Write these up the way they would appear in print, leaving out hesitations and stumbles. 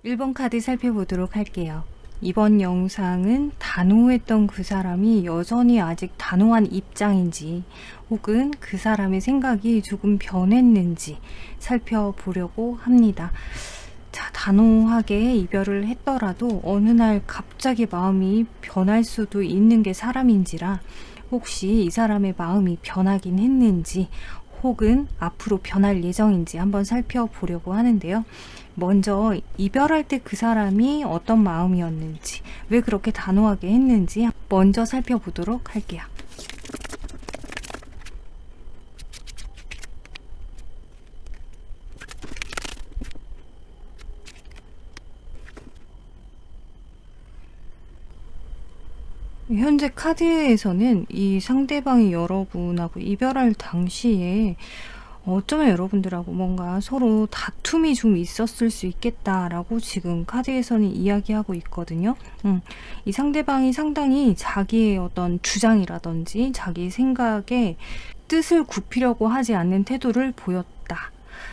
1번 카드 살펴보도록 할게요. 이번 영상은 단호했던 그 사람이 여전히 아직 단호한 입장인지 혹은 그 사람의 생각이 조금 변했는지 살펴보려고 합니다. 자, 단호하게 이별을 했더라도 어느 날 갑자기 마음이 변할 수도 있는 게 사람인지라 혹시 이 사람의 마음이 변하긴 했는지 혹은 앞으로 변할 예정인지 한번 살펴보려고 하는데요. 먼저 이별할 때 그 사람이 어떤 마음이었는지, 왜 그렇게 단호하게 했는지 먼저 살펴보도록 할게요. 현재 카드에서는 이 상대방이 여러분하고 이별할 당시에 어쩌면 여러분들하고 뭔가 서로 다툼이 좀 있었을 수 있겠다라고 지금 카드에서는 이야기하고 있거든요. 이 상대방이 상당히 자기의 어떤 주장이라든지 자기 생각에 뜻을 굽히려고 하지 않는 태도를 보였다.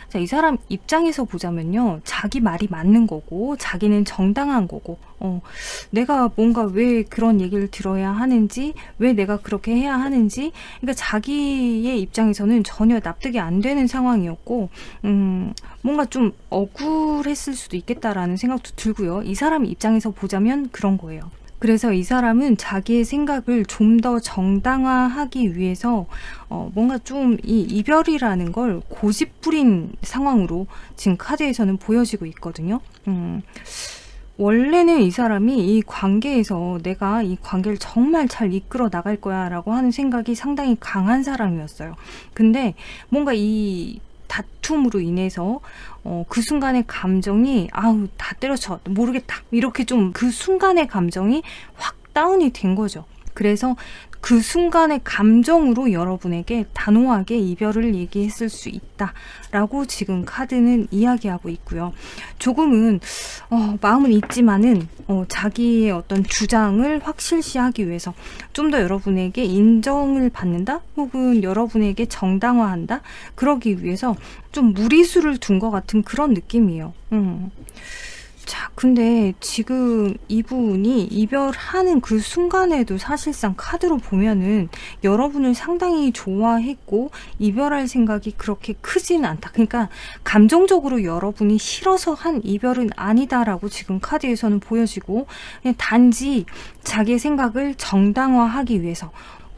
자, 이 사람 입장에서 보자면요, 자기 말이 맞는 거고 자기는 정당한 거고 내가 뭔가 왜 그런 얘기를 들어야 하는지, 왜 내가 그렇게 해야 하는지, 그러니까 자기의 입장에서는 전혀 납득이 안 되는 상황이었고 뭔가 좀 억울했을 수도 있겠다라는 생각도 들고요. 이 사람 입장에서 보자면 그런 거예요. 그래서 이 사람은 자기의 생각을 좀 더 정당화하기 위해서 뭔가 좀 이 이별이라는 걸 고집부린 상황으로 지금 카드에서는 보여지고 있거든요. 원래는 이 사람이 이 관계에서 내가 이 관계를 정말 잘 이끌어 나갈 거야 라고 하는 생각이 상당히 강한 사람이었어요. 근데 뭔가 이 다툼으로 인해서 그 순간의 감정이 아우 다 때려쳐 모르겠다 이렇게 좀 그 순간의 감정이 확 다운이 된 거죠. 그래서 그 순간의 감정으로 여러분에게 단호하게 이별을 얘기했을 수 있다라고 지금 카드는 이야기하고 있고요. 조금은 마음은 있지만은 자기의 어떤 주장을 확실시하기 위해서 좀 더 여러분에게 인정을 받는다 혹은 여러분에게 정당화한다 그러기 위해서 좀 무리수를 둔 것 같은 그런 느낌이에요. 자, 근데 지금 이분이 이별하는 그 순간에도 사실상 카드로 보면은 여러분을 상당히 좋아했고 이별할 생각이 그렇게 크지는 않다. 그러니까 감정적으로 여러분이 싫어서 한 이별은 아니다라고 지금 카드에서는 보여지고, 그냥 단지 자기의 생각을 정당화하기 위해서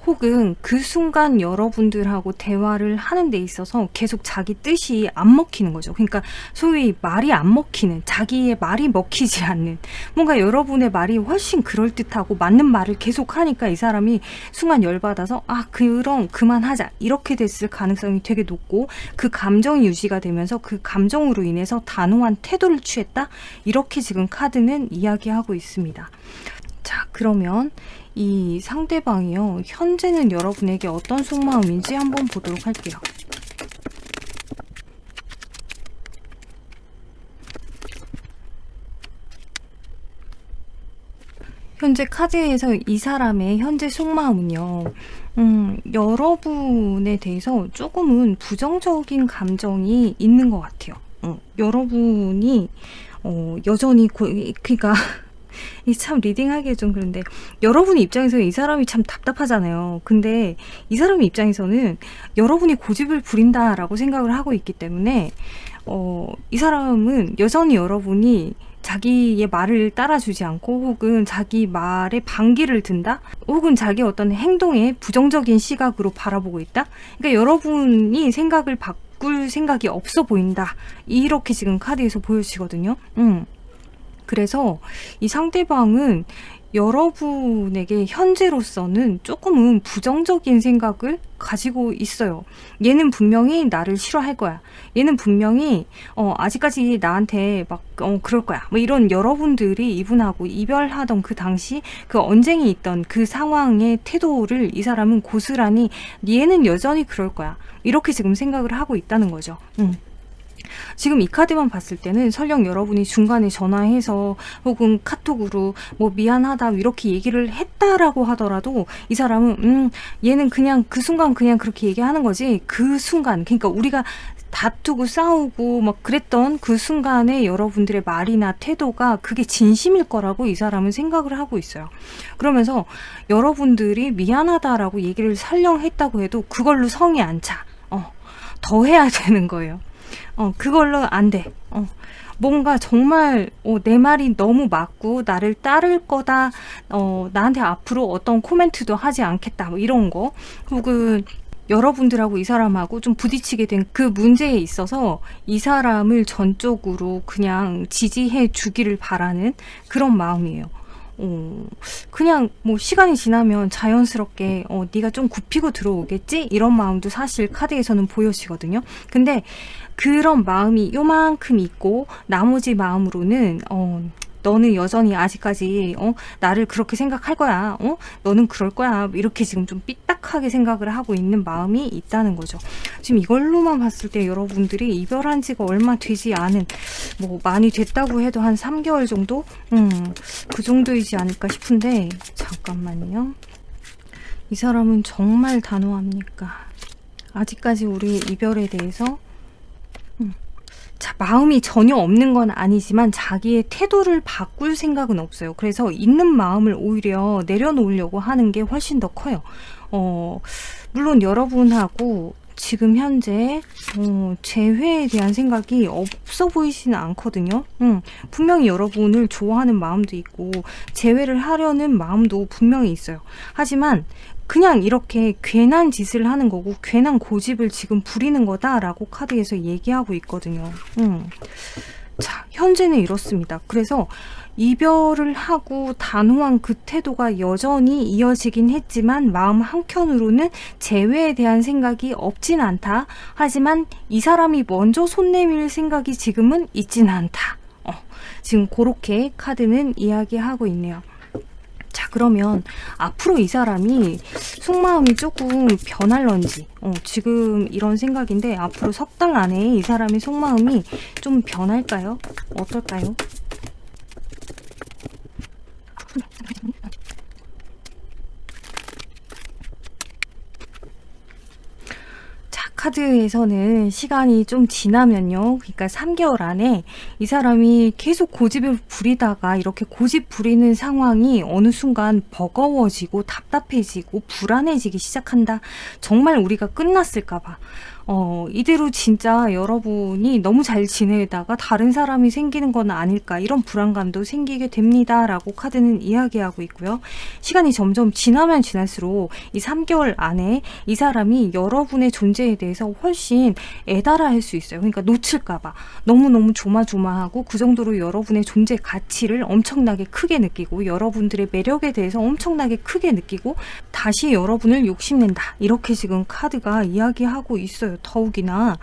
혹은 그 순간 여러분들하고 대화를 하는 데 있어서 계속 자기 뜻이 안 먹히는 거죠. 그러니까 소위 말이 안 먹히는, 자기의 말이 먹히지 않는, 뭔가 여러분의 말이 훨씬 그럴듯하고 맞는 말을 계속 하니까 이 사람이 순간 열받아서 그럼 그만하자 이렇게 됐을 가능성이 되게 높고, 그 감정이 유지가 되면서 그 감정으로 인해서 단호한 태도를 취했다, 이렇게 지금 카드는 이야기하고 있습니다. 자, 그러면 이 상대방이요, 현재는 여러분에게 어떤 속마음인지 한번 보도록 할게요. 현재 카드에서 이 사람의 현재 속마음은요, 여러분에 대해서 조금은 부정적인 감정이 있는 것 같아요. 여러분이 여전히 그러니까 이 참 리딩하기에 좀 그런데, 여러분의 입장에서 이 사람이 참 답답하잖아요. 근데 이 사람의 입장에서는 여러분이 고집을 부린다라고 생각을 하고 있기 때문에 이 사람은 여전히 여러분이 자기의 말을 따라주지 않고 혹은 자기 말에 반기를 든다 혹은 자기 어떤 행동에 부정적인 시각으로 바라보고 있다. 그러니까 여러분이 생각을 바꿀 생각이 없어 보인다, 이렇게 지금 카드에서 보여지거든요. 그래서 이 상대방은 여러분에게 현재로서는 조금은 부정적인 생각을 가지고 있어요. 얘는 분명히 나를 싫어할 거야. 얘는 분명히 아직까지 나한테 막 그럴 거야. 뭐 이런, 여러분들이 이분하고 이별하던 그 당시 그 언쟁이 있던 그 상황의 태도를 이 사람은 고스란히 얘는 여전히 그럴 거야, 이렇게 지금 생각을 하고 있다는 거죠. 지금 이 카드만 봤을 때는 설령 여러분이 중간에 전화해서 혹은 카톡으로 뭐 미안하다 이렇게 얘기를 했다라고 하더라도 이 사람은 얘는 그냥 그 순간 그냥 그렇게 얘기하는 거지, 그 순간, 그러니까 우리가 다투고 싸우고 막 그랬던 그 순간에 여러분들의 말이나 태도가 그게 진심일 거라고 이 사람은 생각을 하고 있어요. 그러면서 여러분들이 미안하다라고 얘기를 설령 했다고 해도 그걸로 성이 안 차. 더 해야 되는 거예요. 그걸로 안 돼. 뭔가 정말 내 말이 너무 맞고 나를 따를 거다, 나한테 앞으로 어떤 코멘트도 하지 않겠다, 뭐 이런 거, 혹은 여러분들하고 이 사람하고 좀 부딪히게 된 그 문제에 있어서 이 사람을 전적으로 그냥 지지해 주기를 바라는 그런 마음이에요. 그냥 뭐 시간이 지나면 자연스럽게 네가 좀 굽히고 들어오겠지? 이런 마음도 사실 카드에서는 보여지거든요. 근데 그런 마음이 요만큼 있고 나머지 마음으로는 너는 여전히 아직까지 나를 그렇게 생각할 거야. 너는 그럴 거야. 이렇게 지금 좀 삐딱하게 생각을 하고 있는 마음이 있다는 거죠. 지금 이걸로만 봤을 때 여러분들이 이별한 지가 얼마 되지 않은, 뭐 많이 됐다고 해도 한 3개월 정도? 그 정도이지 않을까 싶은데, 잠깐만요. 이 사람은 정말 단호합니까? 아직까지 우리 이별에 대해서 자, 마음이 전혀 없는 건 아니지만 자기의 태도를 바꿀 생각은 없어요. 그래서 있는 마음을 오히려 내려놓으려고 하는 게 훨씬 더 커요. 물론 여러분하고 지금 현재 재회에 대한 생각이 없어 보이지는 않거든요. 분명히 여러분을 좋아하는 마음도 있고 재회를 하려는 마음도 분명히 있어요. 하지만 그냥 이렇게 괜한 짓을 하는 거고 괜한 고집을 지금 부리는 거다라고 카드에서 얘기하고 있거든요. 자, 현재는 이렇습니다. 그래서 이별을 하고 단호한 그 태도가 여전히 이어지긴 했지만 마음 한켠으로는 재회에 대한 생각이 없진 않다. 하지만 이 사람이 먼저 손 내밀 생각이 지금은 있진 않다. 지금 그렇게 카드는 이야기하고 있네요. 자, 그러면 앞으로 이 사람이 속마음이 조금 변할런지, 지금 이런 생각인데 앞으로 석 달 안에 이 사람의 속마음이 좀 변할까요? 어떨까요? 카드에서는 시간이 좀 지나면요, 그러니까 3개월 안에 이 사람이 계속 고집을 부리다가 이렇게 고집 부리는 상황이 어느 순간 버거워지고 답답해지고 불안해지기 시작한다. 정말 우리가 끝났을까봐. 이대로 진짜 여러분이 너무 잘 지내다가 다른 사람이 생기는 건 아닐까, 이런 불안감도 생기게 됩니다 라고 카드는 이야기하고 있고요. 시간이 점점 지나면 지날수록 이 3개월 안에 이 사람이 여러분의 존재에 대해서 훨씬 애달아 할 수 있어요. 그러니까 놓칠까봐 너무너무 조마조마하고 그 정도로 여러분의 존재 가치를 엄청나게 크게 느끼고 여러분들의 매력에 대해서 엄청나게 크게 느끼고 다시 여러분을 욕심낸다, 이렇게 지금 카드가 이야기하고 있어요. 더욱이나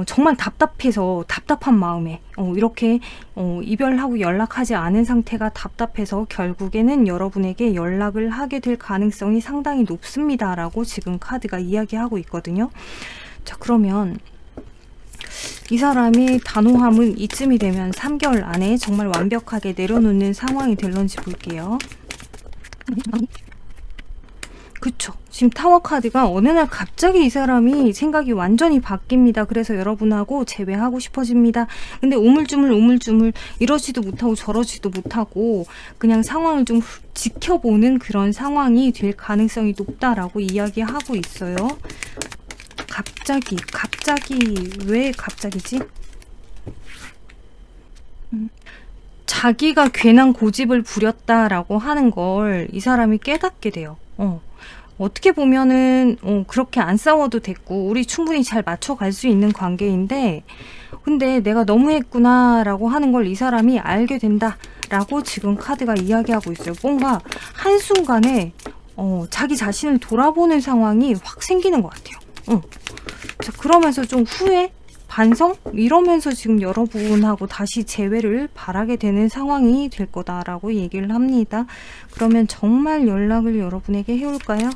정말 답답해서, 답답한 마음에 이렇게 이별하고 연락하지 않은 상태가 답답해서 결국에는 여러분에게 연락을 하게 될 가능성이 상당히 높습니다 라고 지금 카드가 이야기하고 있거든요. 자, 그러면 이 사람의 단호함은 이쯤이 되면 3개월 안에 정말 완벽하게 내려놓는 상황이 될런지 볼게요. 그쵸. 지금 타워 카드가 어느 날 갑자기 이 사람이 생각이 완전히 바뀝니다. 그래서 여러분하고 재회하고 싶어집니다. 근데 우물쭈물 이러지도 못하고 저러지도 못하고 그냥 상황을 좀 지켜보는 그런 상황이 될 가능성이 높다라고 이야기하고 있어요. 갑자기 왜 갑자기지? 자기가 괜한 고집을 부렸다라고 하는 걸 이 사람이 깨닫게 돼요. 어떻게 보면은 그렇게 안 싸워도 됐고 우리 충분히 잘 맞춰갈 수 있는 관계인데, 근데 내가 너무했구나 라고 하는 걸 이 사람이 알게 된다 라고 지금 카드가 이야기하고 있어요. 뭔가 한순간에 자기 자신을 돌아보는 상황이 확 생기는 것 같아요. 자, 그러면서 좀 후회? 반성? 이러면서 지금 여러분하고 다시 재회를 바라게 되는 상황이 될 거다라고 얘기를 합니다. 그러면 정말 연락을 여러분에게 해올까요?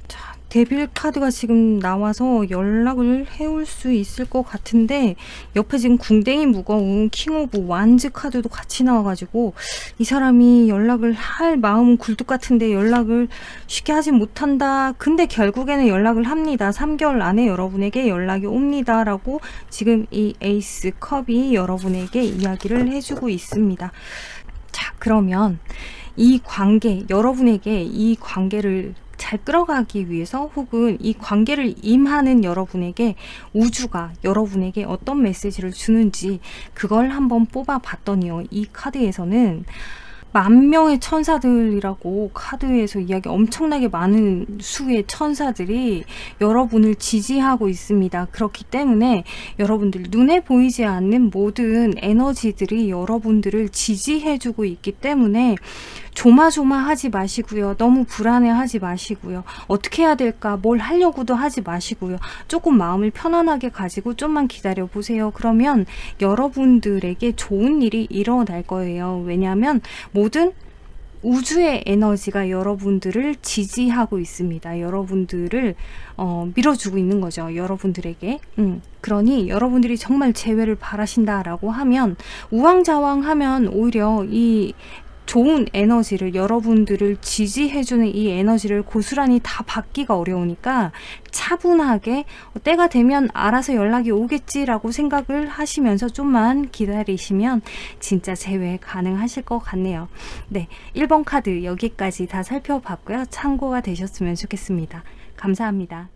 자, 데빌 카드가 지금 나와서 연락을 해올 수 있을 것 같은데 옆에 지금 궁뎅이 무거운 킹 오브 완즈 카드도 같이 나와가지고 이 사람이 연락을 할 마음은 굴뚝 같은데 연락을 쉽게 하지 못한다. 근데 결국에는 연락을 합니다. 3개월 안에 여러분에게 연락이 옵니다. 라고 지금 이 에이스 컵이 여러분에게 이야기를 해주고 있습니다. 자, 그러면 이 관계, 여러분에게 이 관계를 잘 끌어가기 위해서 혹은 이 관계를 임하는 여러분에게 우주가 여러분에게 어떤 메시지를 주는지 그걸 한번 뽑아 봤더니요. 이 카드에서는 10,000명의 천사들이라고 카드에서 이야기 엄청나게 많은 수의 천사들이 여러분을 지지하고 있습니다. 그렇기 때문에 여러분들 눈에 보이지 않는 모든 에너지들이 여러분들을 지지해주고 있기 때문에 조마조마하지 마시고요. 너무 불안해하지 마시고요. 어떻게 해야 될까? 뭘 하려고도 하지 마시고요. 조금 마음을 편안하게 가지고 좀만 기다려 보세요. 그러면 여러분들에게 좋은 일이 일어날 거예요. 왜냐하면 모든 우주의 에너지가 여러분들을 지지하고 있습니다. 여러분들을 밀어주고 있는 거죠. 여러분들에게. 그러니 여러분들이 정말 재회를 바라신다라고 하면 우왕좌왕하면 오히려 이 좋은 에너지를 여러분들을 지지해주는 이 에너지를 고스란히 다 받기가 어려우니까 차분하게 때가 되면 알아서 연락이 오겠지라고 생각을 하시면서 좀만 기다리시면 진짜 재회 가능하실 것 같네요. 네, 1번 카드 여기까지 다 살펴봤고요. 참고가 되셨으면 좋겠습니다. 감사합니다.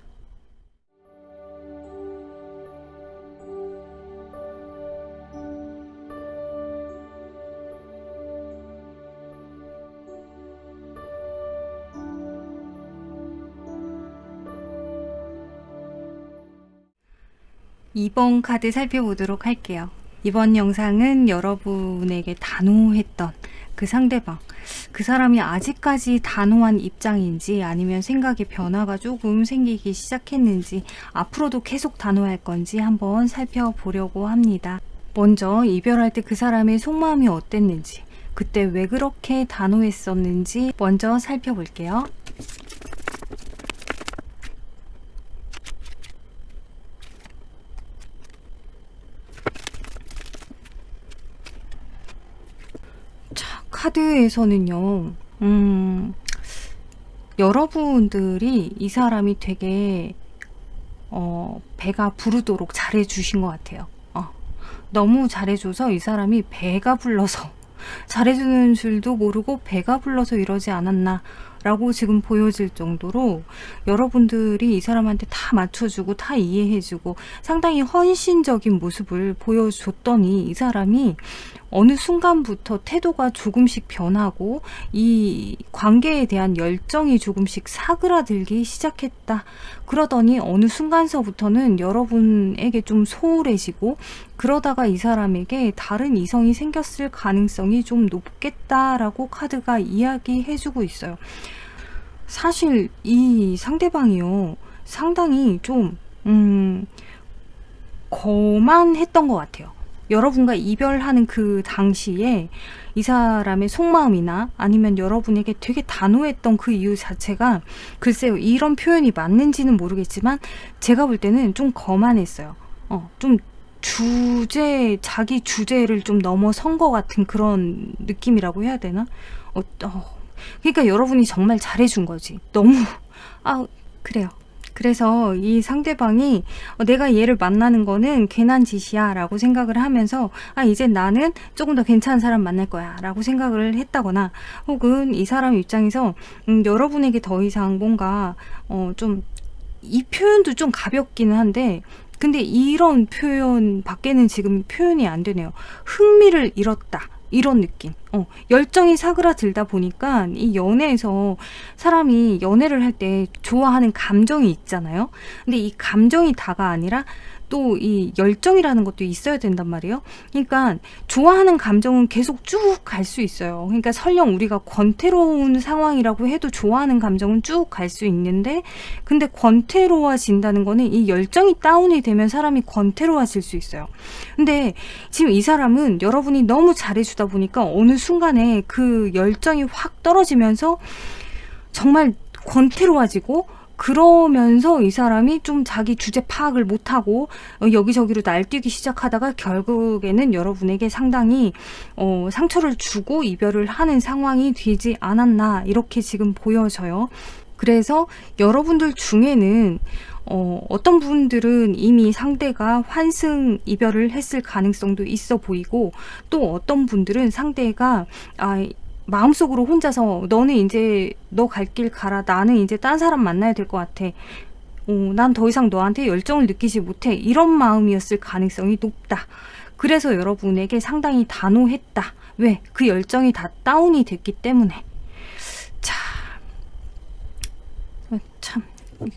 이번 카드 살펴보도록 할게요. 이번 영상은 여러분에게 단호했던 그 상대방, 그 사람이 아직까지 단호한 입장인지 아니면 생각의 변화가 조금 생기기 시작했는지 앞으로도 계속 단호할 건지 한번 살펴보려고 합니다. 먼저 이별할 때 그 사람의 속마음이 어땠는지, 그때 왜 그렇게 단호했었는지 먼저 살펴볼게요. 카드에서는요, 여러분들이 이 사람이 되게 배가 부르도록 잘해주신 것 같아요. 너무 잘해줘서 이 사람이 배가 불러서 잘해주는 줄도 모르고 배가 불러서 이러지 않았나 라고 지금 보여질 정도로 여러분들이 이 사람한테 다 맞춰주고 다 이해해주고 상당히 헌신적인 모습을 보여줬더니 이 사람이 어느 순간부터 태도가 조금씩 변하고 이 관계에 대한 열정이 조금씩 사그라들기 시작했다. 그러더니 어느 순간서부터는 여러분에게 좀 소홀해지고 그러다가 이 사람에게 다른 이성이 생겼을 가능성이 좀 높겠다라고 카드가 이야기해주고 있어요. 사실 이 상대방이요, 상당히 좀 거만했던 것 같아요. 여러분과 이별하는 그 당시에 이 사람의 속마음이나 아니면 여러분에게 되게 단호했던 그 이유 자체가 글쎄요, 이런 표현이 맞는지는 모르겠지만 제가 볼 때는 좀 거만했어요. 좀 자기 주제를 좀 넘어선 것 같은 그런 느낌이라고 해야 되나? 그러니까 여러분이 정말 잘해준 거지. 너무 그래요. 그래서 이 상대방이 내가 얘를 만나는 거는 괜한 짓이야 라고 생각을 하면서 이제 나는 조금 더 괜찮은 사람 만날 거야 라고 생각을 했다거나 혹은 이 사람 입장에서 여러분에게 더 이상 뭔가 좀 이 표현도 좀 가볍기는 한데 근데 이런 표현 밖에는 지금 표현이 안 되네요. 흥미를 잃었다. 이런 느낌. 열정이 사그라들다 보니까 이 연애에서 사람이 연애를 할 때 좋아하는 감정이 있잖아요. 근데 이 감정이 다가 아니라 또 이 열정이라는 것도 있어야 된단 말이에요. 그러니까 좋아하는 감정은 계속 쭉 갈 수 있어요. 그러니까 설령 우리가 권태로운 상황이라고 해도 좋아하는 감정은 쭉 갈 수 있는데 근데 권태로워진다는 거는 이 열정이 다운이 되면 사람이 권태로워질 수 있어요. 근데 지금 이 사람은 여러분이 너무 잘해주다 보니까 어느 순간에 그 열정이 확 떨어지면서 정말 권태로워지고 그러면서 이 사람이 좀 자기 주제 파악을 못하고 여기저기로 날뛰기 시작하다가 결국에는 여러분에게 상당히 상처를 주고 이별을 하는 상황이 되지 않았나 이렇게 지금 보여져요. 그래서 여러분들 중에는 어떤 분들은 이미 상대가 환승 이별을 했을 가능성도 있어 보이고, 또 어떤 분들은 상대가 마음속으로 혼자서 너는 이제 너 갈 길 가라, 나는 이제 딴 사람 만나야 될 것 같아, 난 더 이상 너한테 열정을 느끼지 못해, 이런 마음이었을 가능성이 높다. 그래서 여러분에게 상당히 단호했다. 왜? 그 열정이 다 다운이 됐기 때문에. 참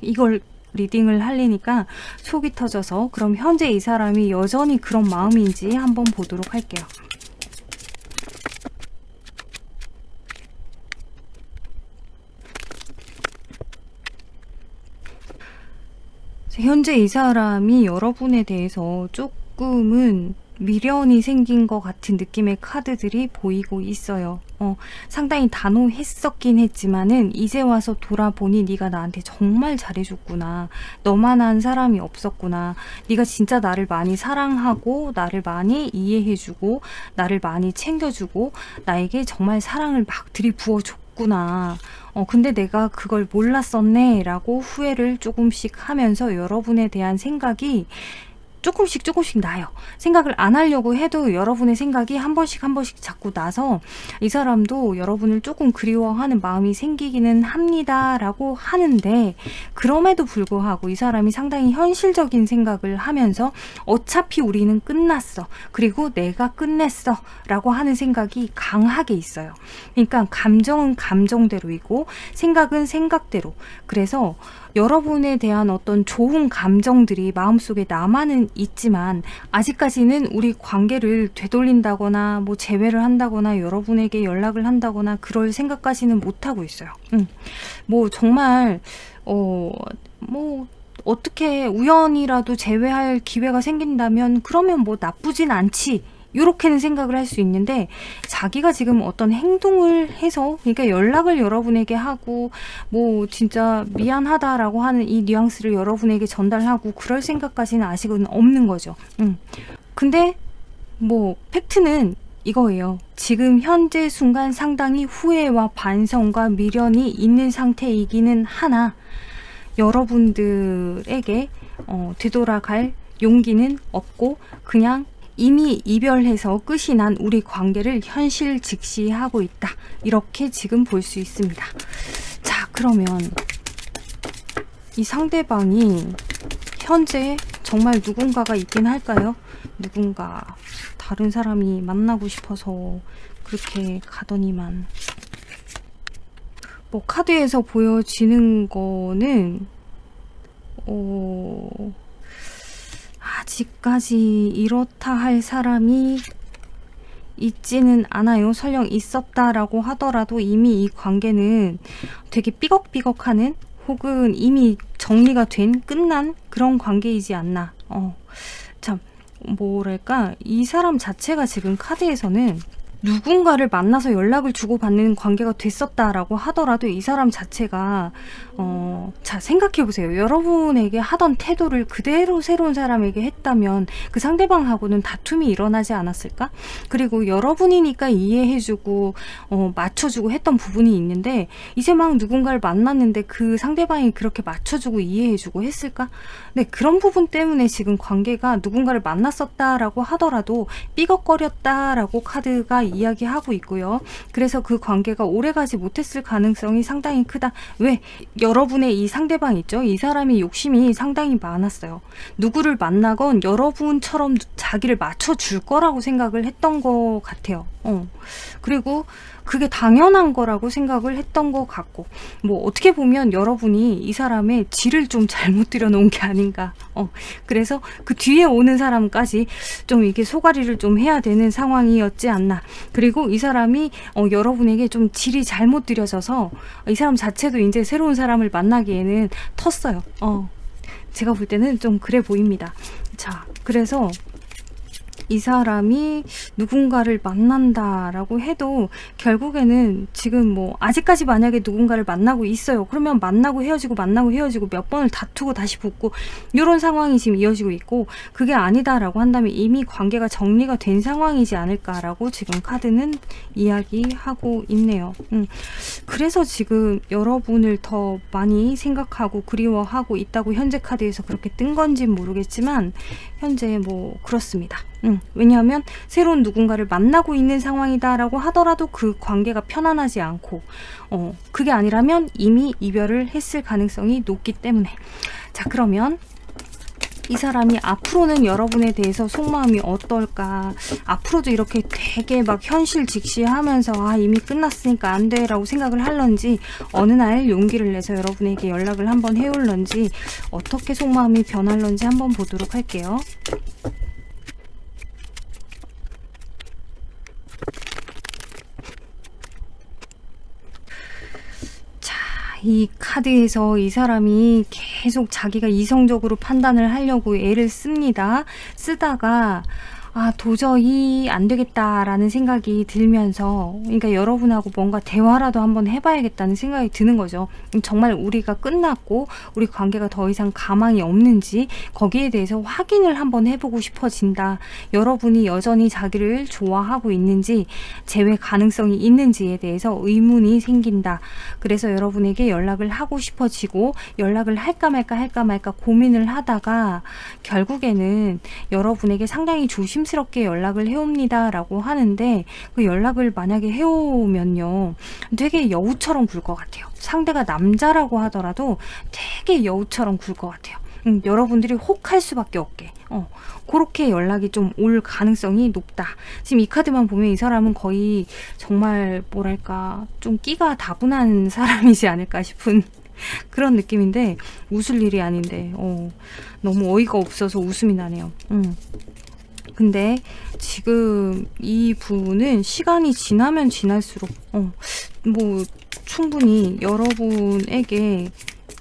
이걸 리딩을 하려니까 속이 터져서, 그럼 현재 이 사람이 여전히 그런 마음인지 한번 보도록 할게요. 현재 이 사람이 여러분에 대해서 조금은 미련이 생긴 것 같은 느낌의 카드들이 보이고 있어요. 상당히 단호했었긴 했지만은 이제 와서 돌아보니 네가 나한테 정말 잘해줬구나, 너만한 사람이 없었구나, 네가 진짜 나를 많이 사랑하고 나를 많이 이해해주고 나를 많이 챙겨주고 나에게 정말 사랑을 막 들이부어줬구나, 근데 내가 그걸 몰랐었네 라고 후회를 조금씩 하면서 여러분에 대한 생각이 조금씩 나요. 생각을 안 하려고 해도 여러분의 생각이 한 번씩 자꾸 나서 이 사람도 여러분을 조금 그리워하는 마음이 생기기는 합니다 라고 하는데, 그럼에도 불구하고 이 사람이 상당히 현실적인 생각을 하면서 어차피 우리는 끝났어, 그리고 내가 끝냈어 라고 하는 생각이 강하게 있어요. 그러니까 감정은 감정대로이고 생각은 생각대로. 그래서 여러분에 대한 어떤 좋은 감정들이 마음속에 남아는 있지만 아직까지는 우리 관계를 되돌린다거나 뭐 재회를 한다거나 여러분에게 연락을 한다거나 그럴 생각까지는 못하고 있어요. 뭐 정말 뭐 어떻게 우연이라도 재회할 기회가 생긴다면 그러면 뭐 나쁘진 않지, 이렇게는 생각을 할 수 있는데, 자기가 지금 어떤 행동을 해서, 그러니까 연락을 여러분에게 하고 뭐 진짜 미안하다라고 하는 이 뉘앙스를 여러분에게 전달하고 그럴 생각까지는 아직은 없는 거죠. 근데 뭐 팩트는 이거예요. 지금 현재 순간 상당히 후회와 반성과 미련이 있는 상태이기는 하나 여러분들에게 되돌아갈 용기는 없고 그냥 이미 이별해서 끝이 난 우리 관계를 현실 직시하고 있다, 이렇게 지금 볼 수 있습니다. 자, 그러면 이 상대방이 현재 정말 누군가가 있긴 할까요? 누군가 다른 사람이 만나고 싶어서 그렇게 가더니만. 뭐 카드에서 보여지는 거는 아직까지 이렇다 할 사람이 있지는 않아요. 설령 있었다라고 하더라도 이미 이 관계는 되게 삐걱삐걱하는, 혹은 이미 정리가 된 끝난 그런 관계이지 않나. 참 뭐랄까, 이 사람 자체가 지금 카드에서는 누군가를 만나서 연락을 주고받는 관계가 됐었다라고 하더라도 이 사람 자체가 자, 생각해보세요. 여러분에게 하던 태도를 그대로 새로운 사람에게 했다면 그 상대방하고는 다툼이 일어나지 않았을까? 그리고 여러분이니까 이해해주고 맞춰주고 했던 부분이 있는데, 이제 막 누군가를 만났는데 그 상대방이 그렇게 맞춰주고 이해해주고 했을까? 네, 그런 부분 때문에 지금 관계가 누군가를 만났었다라고 하더라도 삐걱거렸다라고 카드가 이야기하고 있고요. 그래서 그 관계가 오래가지 못했을 가능성이 상당히 크다. 왜? 여러분의 이 상대방 있죠? 이 사람이 욕심이 상당히 많았어요. 누구를 만나건 여러분처럼 자기를 맞춰줄 거라고 생각을 했던 것 같아요. 그리고 그게 당연한 거라고 생각을 했던 것 같고, 뭐 어떻게 보면 여러분이 이 사람의 질을 좀 잘못 들여놓은 게 아닌가. 그래서 그 뒤에 오는 사람까지 좀 이게 소가리를 좀 해야 되는 상황이었지 않나. 그리고 이 사람이 여러분에게 좀 질이 잘못 들여져서 이 사람 자체도 이제 새로운 사람을 만나기에는 텄어요. 제가 볼 때는 좀 그래 보입니다. 자, 그래서 이 사람이 누군가를 만난다라고 해도 결국에는 지금 뭐 아직까지 만약에 누군가를 만나고 있어요. 그러면 만나고 헤어지고 몇 번을 다투고 다시 붙고 이런 상황이 지금 이어지고 있고, 그게 아니다라고 한다면 이미 관계가 정리가 된 상황이지 않을까라고 지금 카드는 이야기하고 있네요. 그래서 지금 여러분을 더 많이 생각하고 그리워하고 있다고 현재 카드에서 그렇게 뜬 건지는 모르겠지만 현재 뭐 그렇습니다. 왜냐하면 새로운 누군가를 만나고 있는 상황이다라고 하더라도 그 관계가 편안하지 않고 그게 아니라면 이미 이별을 했을 가능성이 높기 때문에. 자, 그러면 이 사람이 앞으로는 여러분에 대해서 속마음이 어떨까? 앞으로도 이렇게 되게 막 현실 직시하면서 아 이미 끝났으니까 안 돼 라고 생각을 할런지, 어느 날 용기를 내서 여러분에게 연락을 한번 해올런지, 어떻게 속마음이 변할런지 한번 보도록 할게요. 이 카드에서 이 사람이 계속 자기가 이성적으로 판단을 하려고 애를 씁니다. 쓰다가 아 도저히 안 되겠다라는 생각이 들면서, 그러니까 여러분하고 뭔가 대화라도 한번 해봐야겠다는 생각이 드는 거죠. 정말 우리가 끝났고 우리 관계가 더 이상 가망이 없는지 거기에 대해서 확인을 한번 해보고 싶어진다. 여러분이 여전히 자기를 좋아하고 있는지, 재회 가능성이 있는지에 대해서 의문이 생긴다. 그래서 여러분에게 연락을 하고 싶어지고 연락을 할까 말까 고민을 하다가 결국에는 여러분에게 상당히 조심스럽게 연락을 해옵니다 라고 하는데, 그 연락을 만약에 해오면요 되게 여우처럼 굴 것 같아요. 상대가 남자라고 하더라도 되게 여우처럼 굴 것 같아요. 여러분들이 혹할 수밖에 없게 그렇게 연락이 좀 올 가능성이 높다. 지금 이 카드만 보면 이 사람은 거의 정말 뭐랄까 좀 끼가 다분한 사람이지 않을까 싶은 그런 느낌인데, 웃을 일이 아닌데 너무 어이가 없어서 웃음이 나네요. 근데 지금 이 분은 시간이 지나면 지날수록 뭐 충분히 여러분에게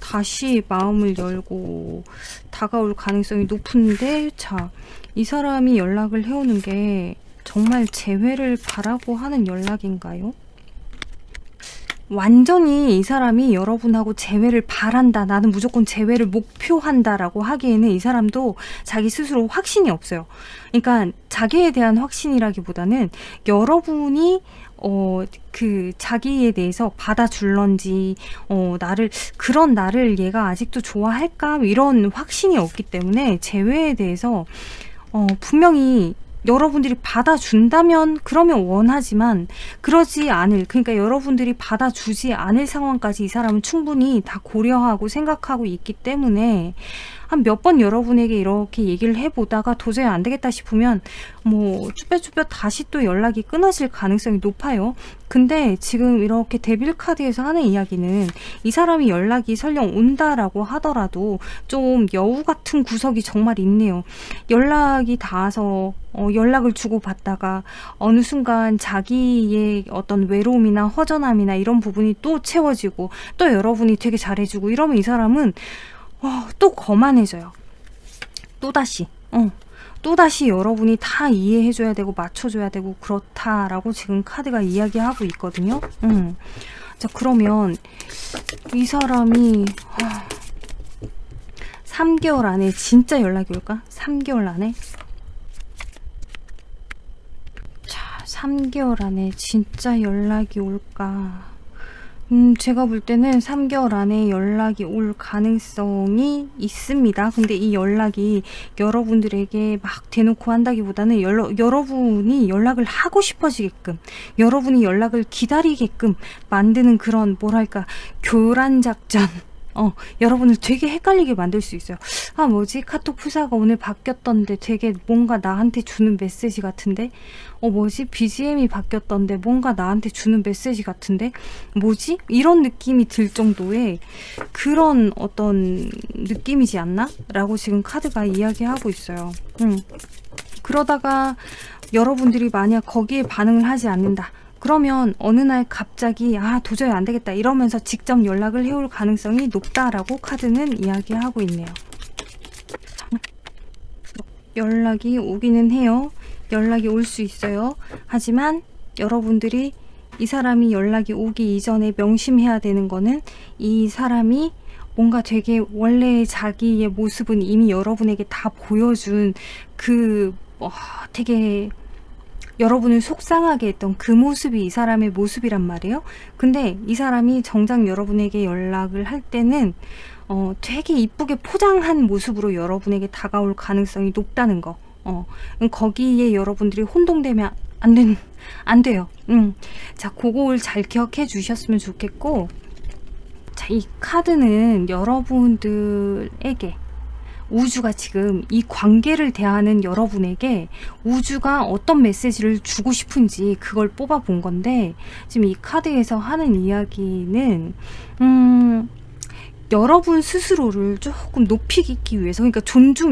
다시 마음을 열고 다가올 가능성이 높은데, 자, 이 사람이 연락을 해오는 게 정말 재회를 바라고 하는 연락인가요? 완전히 이 사람이 여러분하고 재회를 바란다, 나는 무조건 재회를 목표한다 라고 하기에는 이 사람도 자기 스스로 확신이 없어요. 그러니까 자기에 대한 확신이라기보다는 여러분이 그 자기에 대해서 받아줄런지, 나를 얘가 아직도 좋아할까 이런 확신이 없기 때문에 재회에 대해서 분명히 여러분들이 받아준다면 그러면 원하지만 그러지 않을, 그러니까 여러분들이 받아주지 않을 상황까지 이 사람은 충분히 다 고려하고 생각하고 있기 때문에 한 몇 번 여러분에게 이렇게 얘기를 해보다가 도저히 안 되겠다 싶으면 뭐 쭈뼛쭈뼛 다시 또 연락이 끊어질 가능성이 높아요. 근데 지금 이렇게 데빌 카드에서 하는 이야기는 이 사람이 연락이 설령 온다라고 하더라도 좀 여우 같은 구석이 정말 있네요. 연락이 닿아서 연락을 주고받다가 어느 순간 자기의 어떤 외로움이나 허전함이나 이런 부분이 또 채워지고 또 여러분이 되게 잘해주고 이러면 이 사람은 또 거만해져요. 또다시 여러분이 다 이해해줘야 되고 맞춰줘야 되고 그렇다라고 지금 카드가 이야기하고 있거든요. 자, 그러면 이 사람이 3개월 안에 진짜 연락이 올까? 3개월 안에? 자, 3개월 안에 진짜 연락이 올까? 제가 볼 때는 3개월 안에 연락이 올 가능성이 있습니다. 근데 이 연락이 여러분들에게 막 대놓고 한다기보다는 여러분이 연락을 하고 싶어지게끔, 여러분이 연락을 기다리게끔 만드는 그런 뭐랄까 교란 작전, 여러분을 되게 헷갈리게 만들 수 있어요. 아, 뭐지? 카톡 프사가 오늘 바뀌었던데 되게 뭔가 나한테 주는 메시지 같은데? 뭐지? BGM이 바뀌었던데 뭔가 나한테 주는 메시지 같은데? 뭐지? 이런 느낌이 들 정도의 그런 어떤 느낌이지 않나? 라고 지금 카드가 이야기하고 있어요. 그러다가 여러분들이 만약 거기에 반응을 하지 않는다. 그러면 어느 날 갑자기 도저히 안 되겠다 이러면서 직접 연락을 해올 가능성이 높다라고 카드는 이야기하고 있네요. 연락이 오기는 해요. 연락이 올 수 있어요. 하지만 여러분들이 이 사람이 연락이 오기 이전에 명심해야 되는 거는 이 사람이 뭔가 되게 원래 자기의 모습은 이미 여러분에게 다 보여준 그 되게 여러분을 속상하게 했던 그 모습이 이 사람의 모습이란 말이에요. 근데 이 사람이 정작 여러분에게 연락을 할 때는 되게 이쁘게 포장한 모습으로 여러분에게 다가올 가능성이 높다는 거. 거기에 여러분들이 혼동되면 안 돼요. 자, 그걸 잘 기억해 주셨으면 좋겠고, 자, 이 카드는 여러분들에게 우주가 지금 이 관계를 대하는 여러분에게 우주가 어떤 메시지를 주고 싶은지 그걸 뽑아 본 건데, 지금 이 카드에서 하는 이야기는 여러분 스스로를 조금 높이기 위해서, 그러니까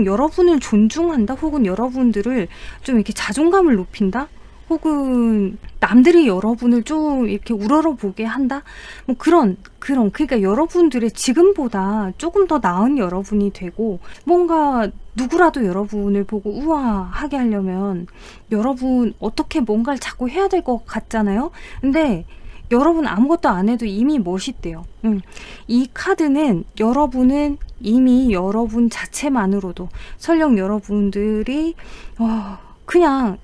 여러분을 존중한다, 혹은 여러분들을 좀 이렇게 자존감을 높인다, 혹은 남들이 여러분을 좀 이렇게 우러러보게 한다, 뭐 그러니까 여러분들의 지금보다 조금 더 나은 여러분이 되고, 뭔가 누구라도 여러분을 보고 우아하게 하려면 여러분 어떻게 뭔가를 자꾸 해야 될 것 같잖아요. 근데 여러분 아무것도 안 해도 이미 멋있대요. 이 카드는 여러분은 이미 여러분 자체만으로도, 설령 여러분들이 그냥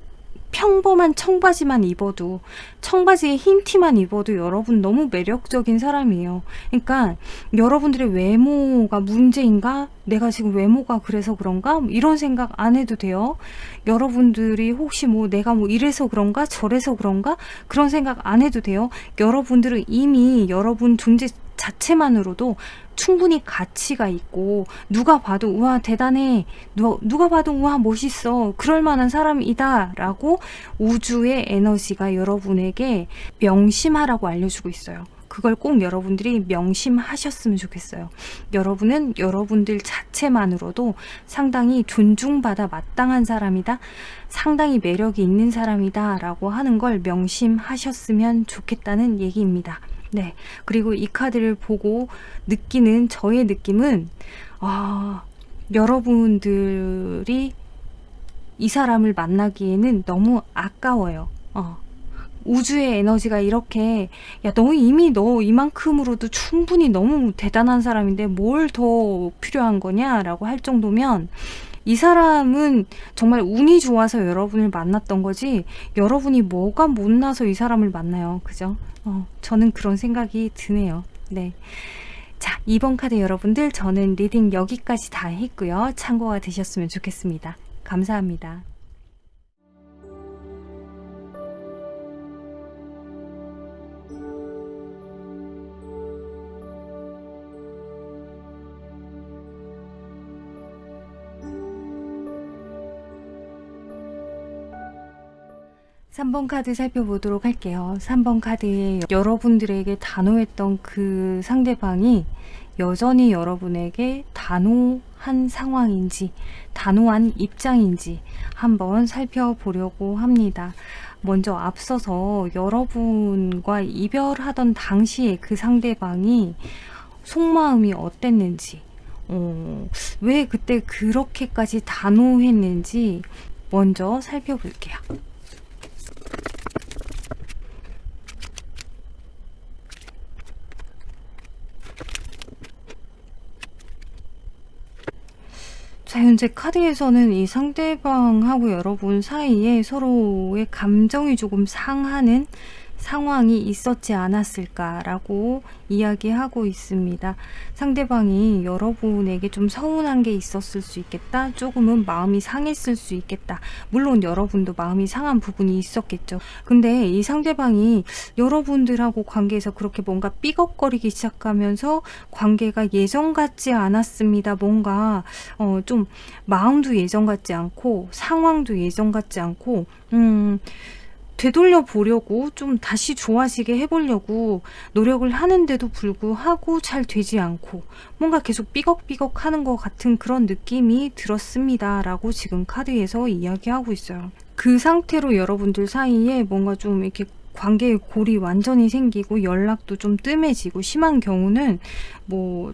평범한 청바지만 입어도, 청바지에 흰 티만 입어도 여러분 너무 매력적인 사람이에요. 그러니까 여러분들의 외모가 문제인가? 내가 지금 외모가 그래서 그런가? 이런 생각 안 해도 돼요. 여러분들이 혹시 내가 이래서 그런가? 저래서 그런가? 그런 생각 안 해도 돼요. 여러분들은 이미 여러분 존재 자체만으로도 충분히 가치가 있고, 누가 봐도 우와 대단해, 누가 봐도 우와 멋있어, 그럴 만한 사람이다 라고 우주의 에너지가 여러분에게 명심하라고 알려주고 있어요. 그걸 꼭 여러분들이 명심하셨으면 좋겠어요. 여러분은 여러분들 자체만으로도 상당히 존중받아 마땅한 사람이다, 상당히 매력이 있는 사람이다 라고 하는 걸 명심하셨으면 좋겠다는 얘기입니다. 네. 그리고 이 카드를 보고 느끼는 저의 느낌은, 여러분들이 이 사람을 만나기에는 너무 아까워요. 우주의 에너지가 이렇게, 야, 너 이만큼으로도 충분히 너무 대단한 사람인데 뭘 더 필요한 거냐라고 할 정도면, 이 사람은 정말 운이 좋아서 여러분을 만났던 거지, 여러분이 뭐가 못나서 이 사람을 만나요. 그죠? 저는 그런 생각이 드네요. 네. 자, 2번 카드 여러분들, 저는 리딩 여기까지 다 했고요. 참고가 되셨으면 좋겠습니다. 감사합니다. 3번 카드 살펴보도록 할게요. 3번 카드에 여러분들에게 단호했던 그 상대방이 여전히 여러분에게 단호한 상황인지, 단호한 입장인지 한번 살펴보려고 합니다. 먼저 앞서서 여러분과 이별하던 당시에 그 상대방이 속마음이 어땠는지, 왜 그때 그렇게까지 단호했는지 먼저 살펴볼게요. 자, 현재 카드에서는 이 상대방하고 여러분 사이에 서로의 감정이 조금 상하는 상황이 있었지 않았을까라고 이야기하고 있습니다. 상대방이 여러분에게 좀 서운한 게 있었을 수 있겠다, 조금은 마음이 상했을 수 있겠다. 물론 여러분도 마음이 상한 부분이 있었겠죠. 근데 이 상대방이 여러분들하고 관계에서 그렇게 뭔가 삐걱거리기 시작하면서 관계가 예전 같지 않았습니다. 뭔가 좀 마음도 예전 같지 않고 상황도 예전 같지 않고, 되돌려 보려고, 좀 다시 좋아지게 해보려고 노력을 하는데도 불구하고 잘 되지 않고, 뭔가 계속 삐걱삐걱 하는 것 같은 그런 느낌이 들었습니다 라고 지금 카드에서 이야기하고 있어요. 그 상태로 여러분들 사이에 뭔가 좀 이렇게 관계의 골이 완전히 생기고 연락도 좀 뜸해지고, 심한 경우는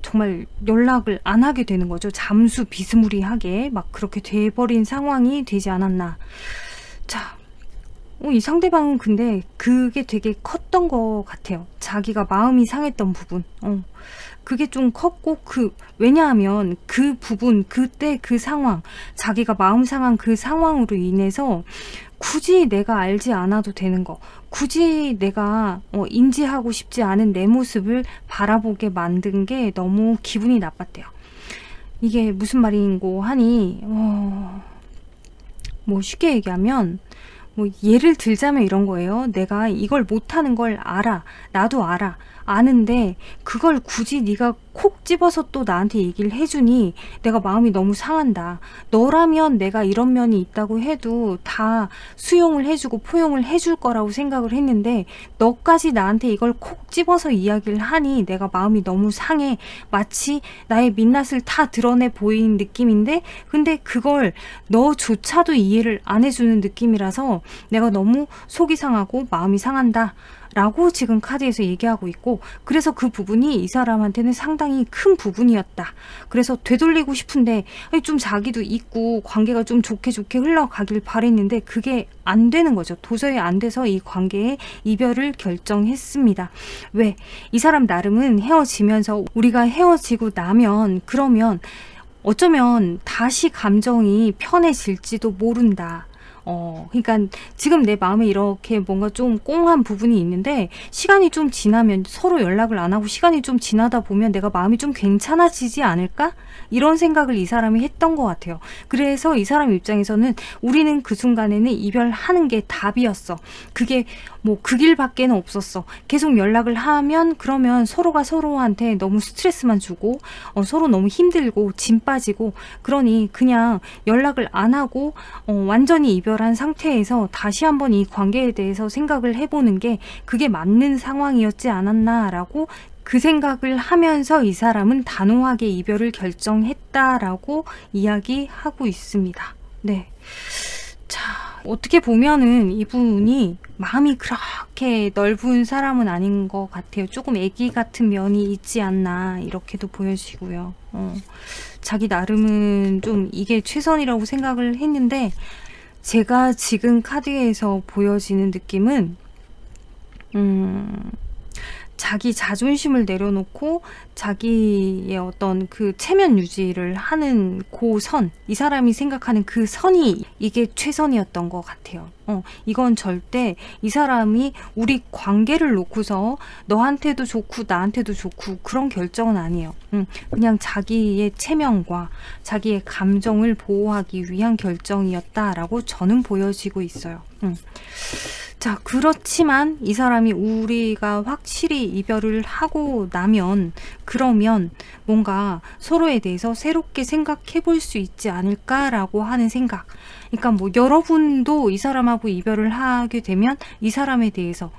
정말 연락을 안 하게 되는 거죠. 잠수 비스무리하게 막 그렇게 돼버린 상황이 되지 않았나. 자, 이 상대방은 근데 그게 되게 컸던 것 같아요. 자기가 마음이 상했던 부분. 그게 좀 컸고, 왜냐하면 그 부분, 그때 그 상황, 자기가 마음 상한 그 상황으로 인해서 굳이 내가 알지 않아도 되는 거, 굳이 내가 인지하고 싶지 않은 내 모습을 바라보게 만든 게 너무 기분이 나빴대요. 이게 무슨 말인고 하니, 뭐 쉽게 얘기하면, 뭐 예를 들자면 이런 거예요. 내가 이걸 못하는 걸 알아. 나도 알아. 아는데 그걸 굳이 네가 콕 집어서 또 나한테 얘기를 해주니 내가 마음이 너무 상한다. 너라면 내가 이런 면이 있다고 해도 다 수용을 해주고 포용을 해줄 거라고 생각을 했는데 너까지 나한테 이걸 콕 집어서 이야기를 하니 내가 마음이 너무 상해. 마치 나의 민낯을 다 드러내 보이는 느낌인데 근데 그걸 너조차도 이해를 안 해주는 느낌이라서 내가 너무 속이 상하고 마음이 상한다 라고 지금 카드에서 얘기하고 있고, 그래서 그 부분이 이 사람한테는 상당히 큰 부분이었다. 그래서 되돌리고 싶은데 좀 자기도 있고 관계가 좀 좋게 흘러가길 바랬는데 그게 안 되는 거죠. 도저히 안 돼서 이 관계의 이별을 결정했습니다. 왜? 이 사람 나름은 헤어지면서 우리가 헤어지고 나면 그러면 어쩌면 다시 감정이 편해질지도 모른다. 그러니까 지금 내 마음에 이렇게 뭔가 좀 꽁한 부분이 있는데 시간이 좀 지나면 서로 연락을 안 하고 시간이 좀 지나다 보면 내가 마음이 좀 괜찮아지지 않을까? 이런 생각을 이 사람이 했던 것 같아요. 그래서 이 사람 입장에서는 우리는 그 순간에는 이별하는 게 답이었어. 그게 뭐 그 길밖에는 없었어. 계속 연락을 하면 그러면 서로가 서로한테 너무 스트레스만 주고 서로 너무 힘들고 짐 빠지고 그러니 그냥 연락을 안 하고 완전히 이별한 상태에서 다시 한번 이 관계에 대해서 생각을 해보는 게 그게 맞는 상황이었지 않았나라고 그 생각을 하면서 이 사람은 단호하게 이별을 결정했다라고 이야기하고 있습니다. 네. 자, 어떻게 보면은 이분이 마음이 그렇게 넓은 사람은 아닌 것 같아요. 조금 애기 같은 면이 있지 않나 이렇게도 보여지고요. 자기 나름은 좀 이게 최선이라고 생각을 했는데 제가 지금 카드에서 보여지는 느낌은 자기 자존심을 내려놓고 자기의 어떤 그 체면 유지를 하는 그 선, 이 사람이 생각하는 그 선이 이게 최선이었던 것 같아요. 이건 절대 이 사람이 우리 관계를 놓고서 너한테도 좋고 나한테도 좋고 그런 결정은 아니에요. 그냥 자기의 체면과 자기의 감정을 보호하기 위한 결정이었다라고 저는 보여지고 있어요. 자, 그렇지만 이 사람이 우리가 확실히 이별을 하고 나면 그러면 뭔가 서로에 대해서 새롭게 생각해 볼 수 있지 않을까라고 하는 생각. 그러니까 뭐 여러분도 이 사람하고 이별을 하게 되면 이 사람에 대해서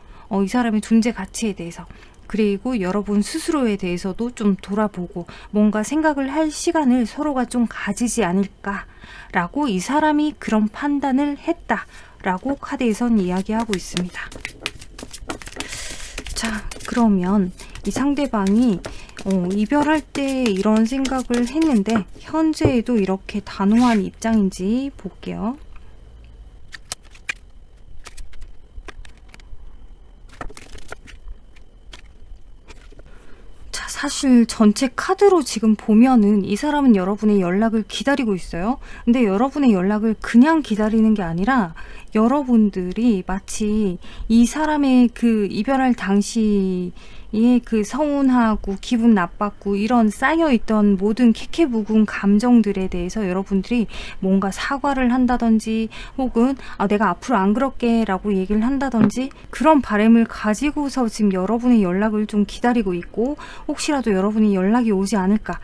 이 사람의 존재 가치에 대해서 그리고 여러분 스스로에 대해서도 좀 돌아보고 뭔가 생각을 할 시간을 서로가 좀 가지지 않을까라고 이 사람이 그런 판단을 했다. 라고 카드에선 이야기하고 있습니다. 자, 그러면 이 상대방이 이별할 때 이런 생각을 했는데 현재에도 이렇게 단호한 입장인지 볼게요. 사실 전체 카드로 지금 보면은 이 사람은 여러분의 연락을 기다리고 있어요. 근데 여러분의 연락을 그냥 기다리는 게 아니라 여러분들이 마치 이 사람의 그 이별할 당시에 그 서운하고 기분 나빴고 이런 쌓여있던 모든 캐캐묵은 감정들에 대해서 여러분들이 뭔가 사과를 한다든지 혹은 내가 앞으로 안 그럴게 라고 얘기를 한다든지 그런 바람을 가지고서 지금 여러분의 연락을 좀 기다리고 있고 혹시라도 여러분이 연락이 오지 않을까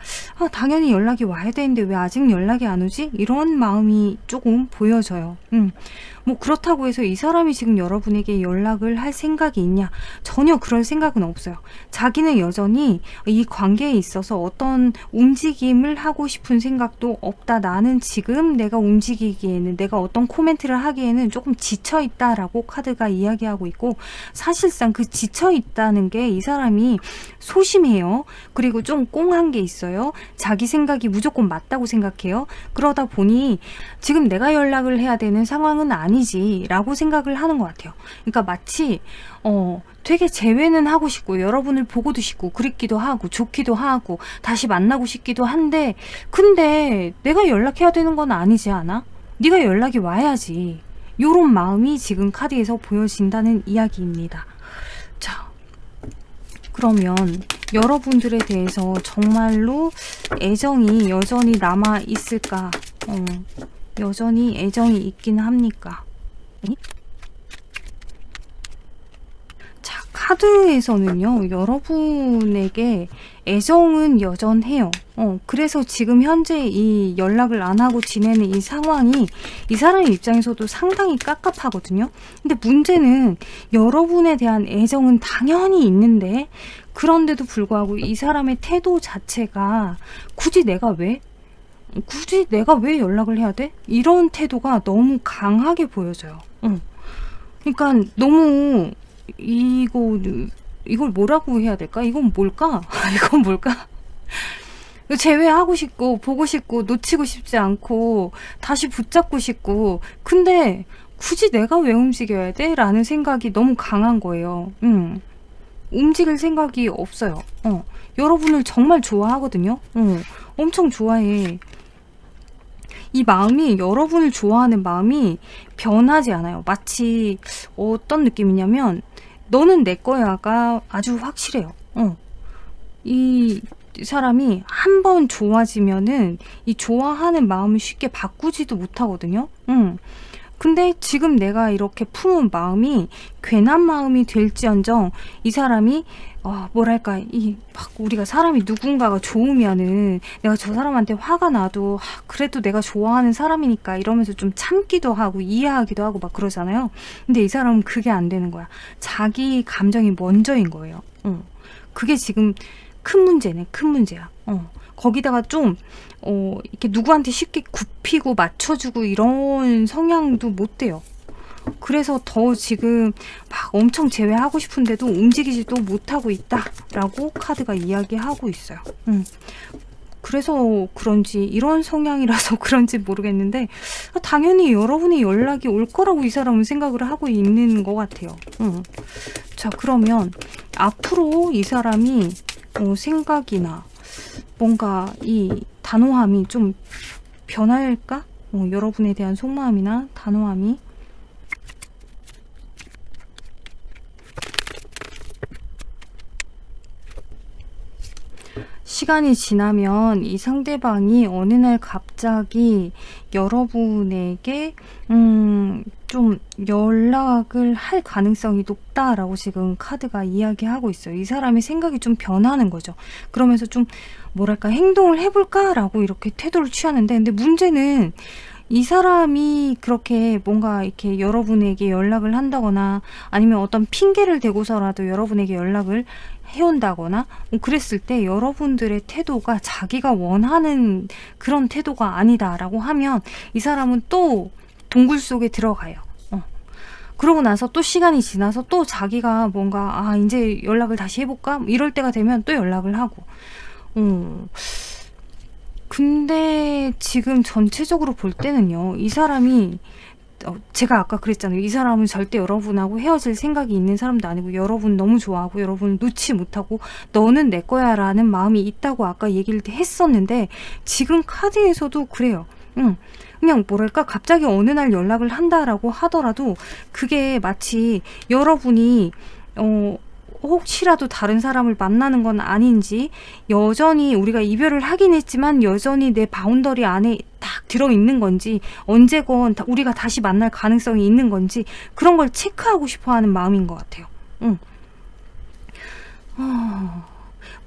당연히 연락이 와야 되는데 왜 아직 연락이 안 오지? 이런 마음이 조금 보여져요. 뭐 그렇다고 해서 이 사람이 지금 여러분에게 연락을 할 생각이 있냐? 전혀 그럴 생각은 없어요. 자기는 여전히 이 관계에 있어서 어떤 움직임을 하고 싶은 생각도 없다. 나는 지금 내가 움직이기에는 내가 어떤 코멘트를 하기에는 조금 지쳐있다라고 카드가 이야기하고 있고 사실상 그 지쳐있다는 게 이 사람이 소심해요. 그리고 좀 꽁한 게 있어요. 자기 생각이 무조건 맞다고 생각해요. 그러다 보니 지금 내가 연락을 해야 되는 상황은 아니 아니지라고 생각을 하는 것 같아요. 그러니까 마치 되게 재회는 하고 싶고 여러분을 보고도 싶고 그립기도 하고 좋기도 하고 다시 만나고 싶기도 한데 근데 내가 연락해야 되는 건 아니지 않아? 네가 연락이 와야지. 요런 마음이 지금 카드에서 보여진다는 이야기입니다. 자, 그러면 여러분들에 대해서 정말로 애정이 여전히 남아 있을까? 여전히 애정이 있긴 합니까? 자, 카드에서는요, 여러분에게 애정은 여전해요. 그래서 지금 현재 이 연락을 안 하고 지내는 이 상황이 이 사람 입장에서도 상당히 깝깝하거든요. 근데 문제는 여러분에 대한 애정은 당연히 있는데 그런데도 불구하고 이 사람의 태도 자체가 굳이 내가 왜 연락을 해야 돼? 이런 태도가 너무 강하게 보여져요. 그러니까 너무 이걸 뭐라고 해야 될까? 이건 뭘까? 이건 뭘까? 제외하고 싶고 보고 싶고 놓치고 싶지 않고 다시 붙잡고 싶고 근데 굳이 내가 왜 움직여야 돼? 라는 생각이 너무 강한 거예요. 움직일 생각이 없어요. 여러분을 정말 좋아하거든요. 엄청 좋아해. 이 마음이 여러분을 좋아하는 마음이 변하지 않아요. 마치 어떤 느낌이냐면 너는 내 거야가 아주 확실해요. 이 사람이 한 번 좋아지면은 이 좋아하는 마음을 쉽게 바꾸지도 못하거든요. 근데 지금 내가 이렇게 품은 마음이 괜한 마음이 될지언정 이 사람이 뭐랄까 막 우리가 사람이 누군가가 좋으면은 내가 저 사람한테 화가 나도 그래도 내가 좋아하는 사람이니까 이러면서 좀 참기도 하고 이해하기도 하고 막 그러잖아요. 근데 이 사람은 그게 안 되는 거야. 자기 감정이 먼저인 거예요. 그게 지금 큰 문제네. 큰 문제야. 거기다가 좀 이렇게 누구한테 쉽게 굽히고 맞춰주고 이런 성향도 못 돼요. 그래서 더 지금 막 엄청 제외하고 싶은데도 움직이지도 못하고 있다라고 카드가 이야기하고 있어요. 그래서 그런지 이런 성향이라서 그런지 모르겠는데 당연히 여러분이 연락이 올 거라고 이 사람은 생각을 하고 있는 것 같아요. 자, 그러면 앞으로 이 사람이 생각이나 뭔가 이 단호함이 좀 변할까? 여러분에 대한 속마음이나 단호함이 시간이 지나면 이 상대방이 어느 날 갑자기 여러분에게 좀 연락을 할 가능성이 높다라고 지금 카드가 이야기하고 있어요. 이 사람의 생각이 좀 변하는 거죠. 그러면서 좀 뭐랄까 행동을 해볼까라고 이렇게 태도를 취하는데 근데 문제는 이 사람이 그렇게 뭔가 이렇게 여러분에게 연락을 한다거나 아니면 어떤 핑계를 대고서라도 여러분에게 연락을 해온다거나 그랬을 때 여러분들의 태도가 자기가 원하는 그런 태도가 아니다라고 하면 이 사람은 또 동굴 속에 들어가요. 그러고 나서 또 시간이 지나서 또 자기가 뭔가 이제 연락을 다시 해볼까? 이럴 때가 되면 또 연락을 하고 근데 지금 전체적으로 볼 때는요. 이 사람이 제가 아까 그랬잖아요. 이 사람은 절대 여러분하고 헤어질 생각이 있는 사람도 아니고 여러분 너무 좋아하고 여러분 놓지 못하고 너는 내 거야 라는 마음이 있다고 아까 얘기를 했었는데 지금 카드에서도 그래요. 그냥 뭐랄까 갑자기 어느 날 연락을 한다라고 하더라도 그게 마치 여러분이 혹시라도 다른 사람을 만나는 건 아닌지 여전히 우리가 이별을 하긴 했지만 여전히 내 바운더리 안에 딱 들어있는 건지 언제건 우리가 다시 만날 가능성이 있는 건지 그런 걸 체크하고 싶어하는 마음인 것 같아요.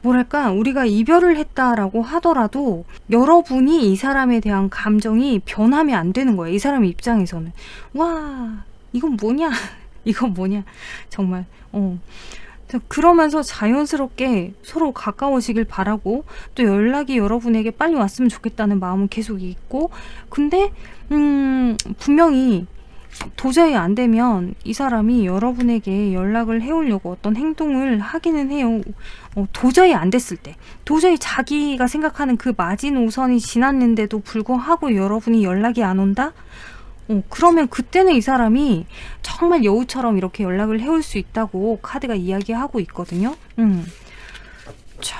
뭐랄까 우리가 이별을 했다라고 하더라도 여러분이 이 사람에 대한 감정이 변하면 안 되는 거예요. 이 사람의 입장에서는 와 이건 뭐냐 이건 뭐냐 정말 그러면서 자연스럽게 서로 가까워지길 바라고 또 연락이 여러분에게 빨리 왔으면 좋겠다는 마음은 계속 있고 근데 분명히 도저히 안 되면 이 사람이 여러분에게 연락을 해오려고 어떤 행동을 하기는 해요. 도저히 안 됐을 때 도저히 자기가 생각하는 그 마지노선이 지났는데도 불구하고 여러분이 연락이 안 온다? 그러면 그때는 이 사람이 정말 여우처럼 이렇게 연락을 해올 수 있다고 카드가 이야기하고 있거든요. 자,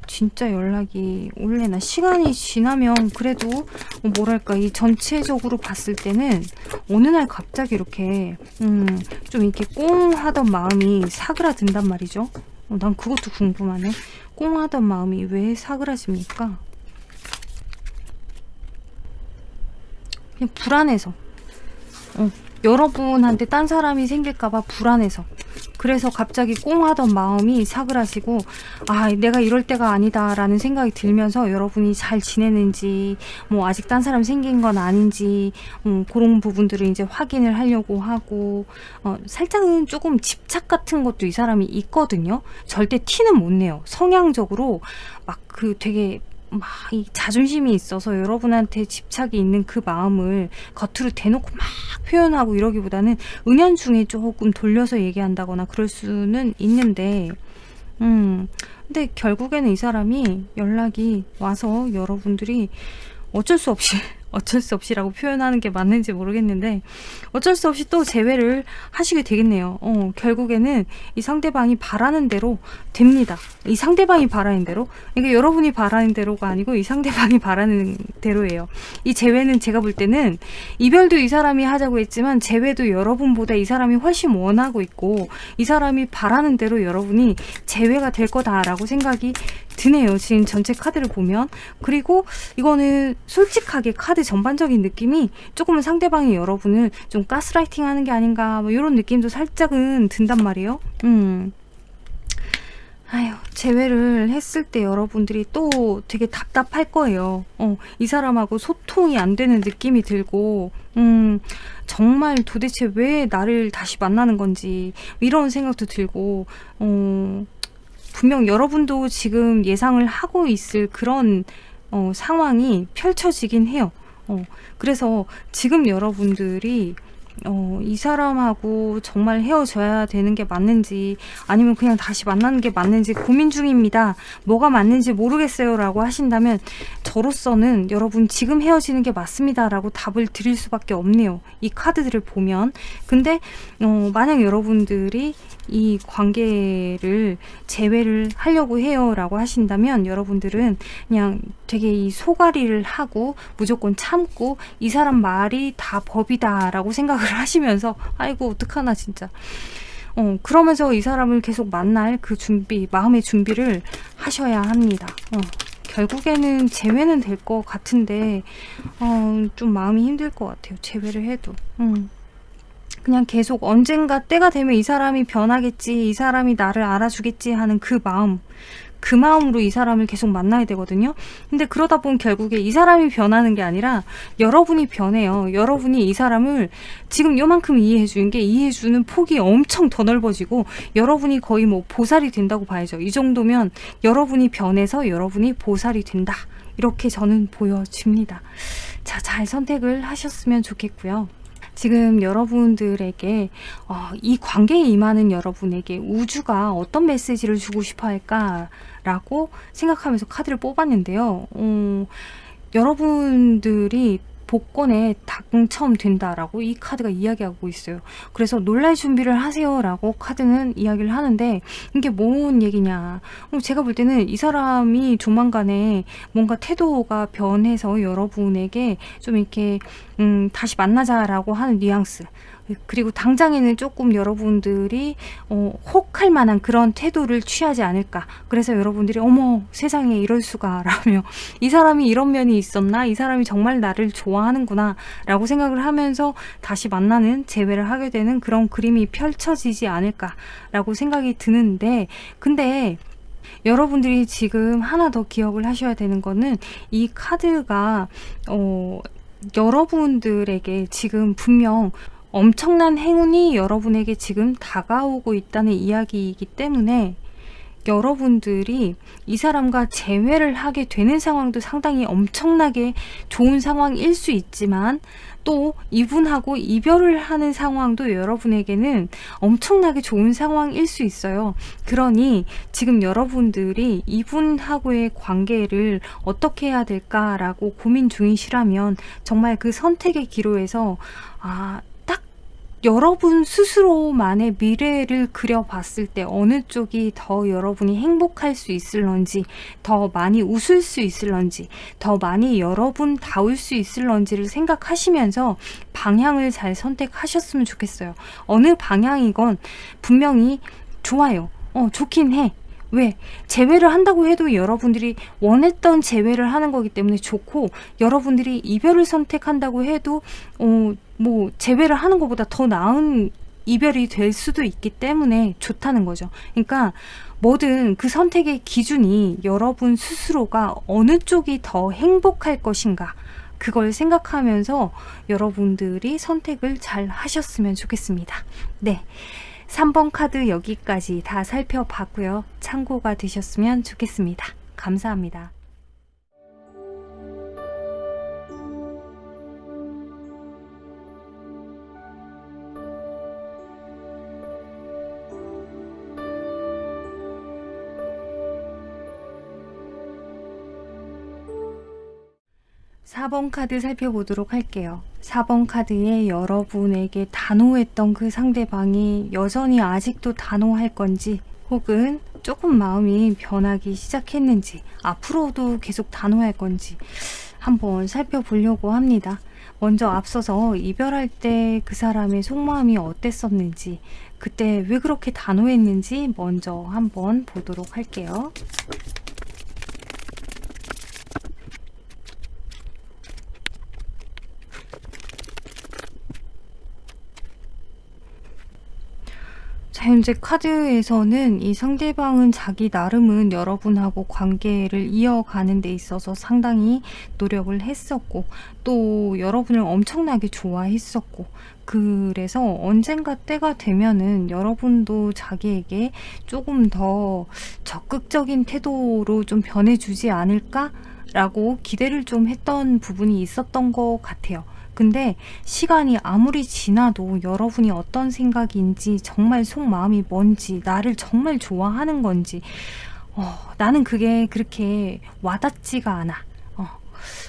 진짜 연락이 올래나. 시간이 지나면 그래도 뭐랄까, 이 전체적으로 봤을 때는 어느 날 갑자기 이렇게 좀 이렇게 꽁하던 마음이 사그라든단 말이죠. 난 그것도 궁금하네. 꽁하던 마음이 왜 사그라집니까? 그냥 불안해서. 여러분한테 딴 사람이 생길까봐 불안해서. 그래서 갑자기 꽁하던 마음이 사그라지고, 내가 이럴 때가 아니다 라는 생각이 들면서 여러분이 잘 지내는지, 뭐 아직 딴 사람 생긴 건 아닌지, 그런 부분들을 이제 확인을 하려고 하고, 살짝은 조금 집착 같은 것도 이 사람이 있거든요. 절대 티는 못 내요. 성향적으로 막 되게 이 자존심이 있어서 여러분한테 집착이 있는 그 마음을 겉으로 대놓고 막 표현하고 이러기보다는 은연중에 조금 돌려서 얘기한다거나 그럴 수는 있는데, 근데 결국에는 이 사람이 연락이 와서 여러분들이 어쩔 수 없이라고 표현하는 게 맞는지 모르겠는데, 어쩔 수 없이 또 재회를 하시게 되겠네요. 결국에는 이 상대방이 바라는 대로 됩니다. 이 상대방이 바라는 대로, 그러니까 여러분이 바라는 대로가 아니고 이 상대방이 바라는 대로예요. 이 재회는 제가 볼 때는 이별도 이 사람이 하자고 했지만 재회도 여러분보다 이 사람이 훨씬 원하고 있고, 이 사람이 바라는 대로 여러분이 재회가 될 거다라고 생각이 드네요. 지금 전체 카드를 보면. 그리고 이거는 솔직하게 카드 전반적인 느낌이 조금은 상대방이 여러분을 좀 가스라이팅 하는 게 아닌가, 뭐 이런 느낌도 살짝은 든단 말이에요. 재회를 했을 때 여러분들이 또 되게 답답할 거예요. 이 사람하고 소통이 안 되는 느낌이 들고, 정말 도대체 왜 나를 다시 만나는 건지, 이런 생각도 들고, 분명 여러분도 지금 예상을 하고 있을 그런 상황이 펼쳐지긴 해요. 그래서 지금 여러분들이 이 사람하고 정말 헤어져야 되는 게 맞는지, 아니면 그냥 다시 만나는 게 맞는지 고민 중입니다. 뭐가 맞는지 모르겠어요 라고 하신다면, 저로서는 여러분 지금 헤어지는 게 맞습니다 라고 답을 드릴 수밖에 없네요. 이 카드들을 보면. 근데 만약 여러분들이 이 관계를 재회를 하려고 해요 라고 하신다면, 여러분들은 그냥 되게 이 소가리를 하고 무조건 참고 이 사람 말이 다 법이다 라고 생각을 하시면서, 아이고 어떡하나 진짜, 그러면서 이 사람을 계속 만날 그 마음의 준비를 하셔야 합니다. 결국에는 재회는 될 것 같은데 좀 마음이 힘들 것 같아요. 재회를 해도. 그냥 계속 언젠가 때가 되면 이 사람이 변하겠지, 이 사람이 나를 알아주겠지 하는 그 마음으로 이 사람을 계속 만나야 되거든요. 근데 그러다 보면 결국에 이 사람이 변하는 게 아니라 여러분이 변해요. 여러분이 이 사람을 지금 요만큼 이해해주는 게, 이해해주는 폭이 엄청 더 넓어지고 여러분이 거의 뭐 보살이 된다고 봐야죠. 이 정도면 여러분이 변해서 여러분이 보살이 된다, 이렇게 저는 보여집니다. 자, 잘 선택을 하셨으면 좋겠고요. 지금 여러분들에게 이 관계에 임하는 여러분에게 우주가 어떤 메시지를 주고 싶어 할까라고 생각하면서 카드를 뽑았는데요. 여러분들이 복권에 당첨된다라고 이 카드가 이야기하고 있어요. 그래서 놀랄 준비를 하세요 라고 카드는 이야기를 하는데, 이게 뭔 얘기냐, 제가 볼 때는 이 사람이 조만간에 뭔가 태도가 변해서 여러분에게 좀 이렇게 다시 만나자라고 하는 뉘앙스, 그리고 당장에는 조금 여러분들이 혹할 만한 그런 태도를 취하지 않을까. 그래서 여러분들이 어머 세상에 이럴 수가 라며, 이 사람이 이런 면이 있었나, 이 사람이 정말 나를 좋아하는구나 라고 생각을 하면서 다시 만나는, 재회를 하게 되는 그런 그림이 펼쳐지지 않을까 라고 생각이 드는데, 근데 여러분들이 지금 하나 더 기억을 하셔야 되는 거는, 이 카드가 여러분들에게 지금 분명 엄청난 행운이 여러분에게 지금 다가오고 있다는 이야기이기 때문에, 여러분들이 이 사람과 재회를 하게 되는 상황도 상당히 엄청나게 좋은 상황일 수 있지만, 또 이분하고 이별을 하는 상황도 여러분에게는 엄청나게 좋은 상황일 수 있어요. 그러니 지금 여러분들이 이분하고의 관계를 어떻게 해야 될까라고 고민 중이시라면, 정말 그 선택의 기로에서 딱 여러분 스스로만의 미래를 그려봤을 때 어느 쪽이 더 여러분이 행복할 수 있을런지, 더 많이 웃을 수 있을런지, 더 많이 여러분다울 수 있을런지를 생각하시면서 방향을 잘 선택하셨으면 좋겠어요. 어느 방향이건 분명히 좋아요. 좋긴 해. 왜? 재회를 한다고 해도 여러분들이 원했던 재회를 하는 거기 때문에 좋고, 여러분들이 이별을 선택한다고 해도 뭐 재회를 하는 것보다 더 나은 이별이 될 수도 있기 때문에 좋다는 거죠. 그러니까 뭐든 그 선택의 기준이 여러분 스스로가 어느 쪽이 더 행복할 것인가, 그걸 생각하면서 여러분들이 선택을 잘 하셨으면 좋겠습니다. 네. 3번 카드 여기까지 다 살펴봤고요. 참고가 되셨으면 좋겠습니다. 감사합니다. 사 번 카드 살펴보도록 할게요. 4번 카드에 여러분에게 단호했던 그 상대방이 여전히 아직도 단호할 건지, 혹은 조금 마음이 변하기 시작했는지, 앞으로도 계속 단호할 건지 한번 살펴보려고 합니다. 먼저 앞서서 이별할 때 그 사람의 속마음이 어땠었는지, 그때 왜 그렇게 단호했는지 먼저 한번 보도록 할게요. 자, 현재 카드에서는 이 상대방은 자기 나름은 여러분하고 관계를 이어가는 데 있어서 상당히 노력을 했었고, 또 여러분을 엄청나게 좋아했었고, 그래서 언젠가 때가 되면은 여러분도 자기에게 조금 더 적극적인 태도로 좀 변해주지 않을까? 라고 기대를 좀 했던 부분이 있었던 것 같아요. 근데 시간이 아무리 지나도 여러분이 어떤 생각인지, 정말 속마음이 뭔지, 나를 정말 좋아하는 건지, 나는 그게 그렇게 와닿지가 않아.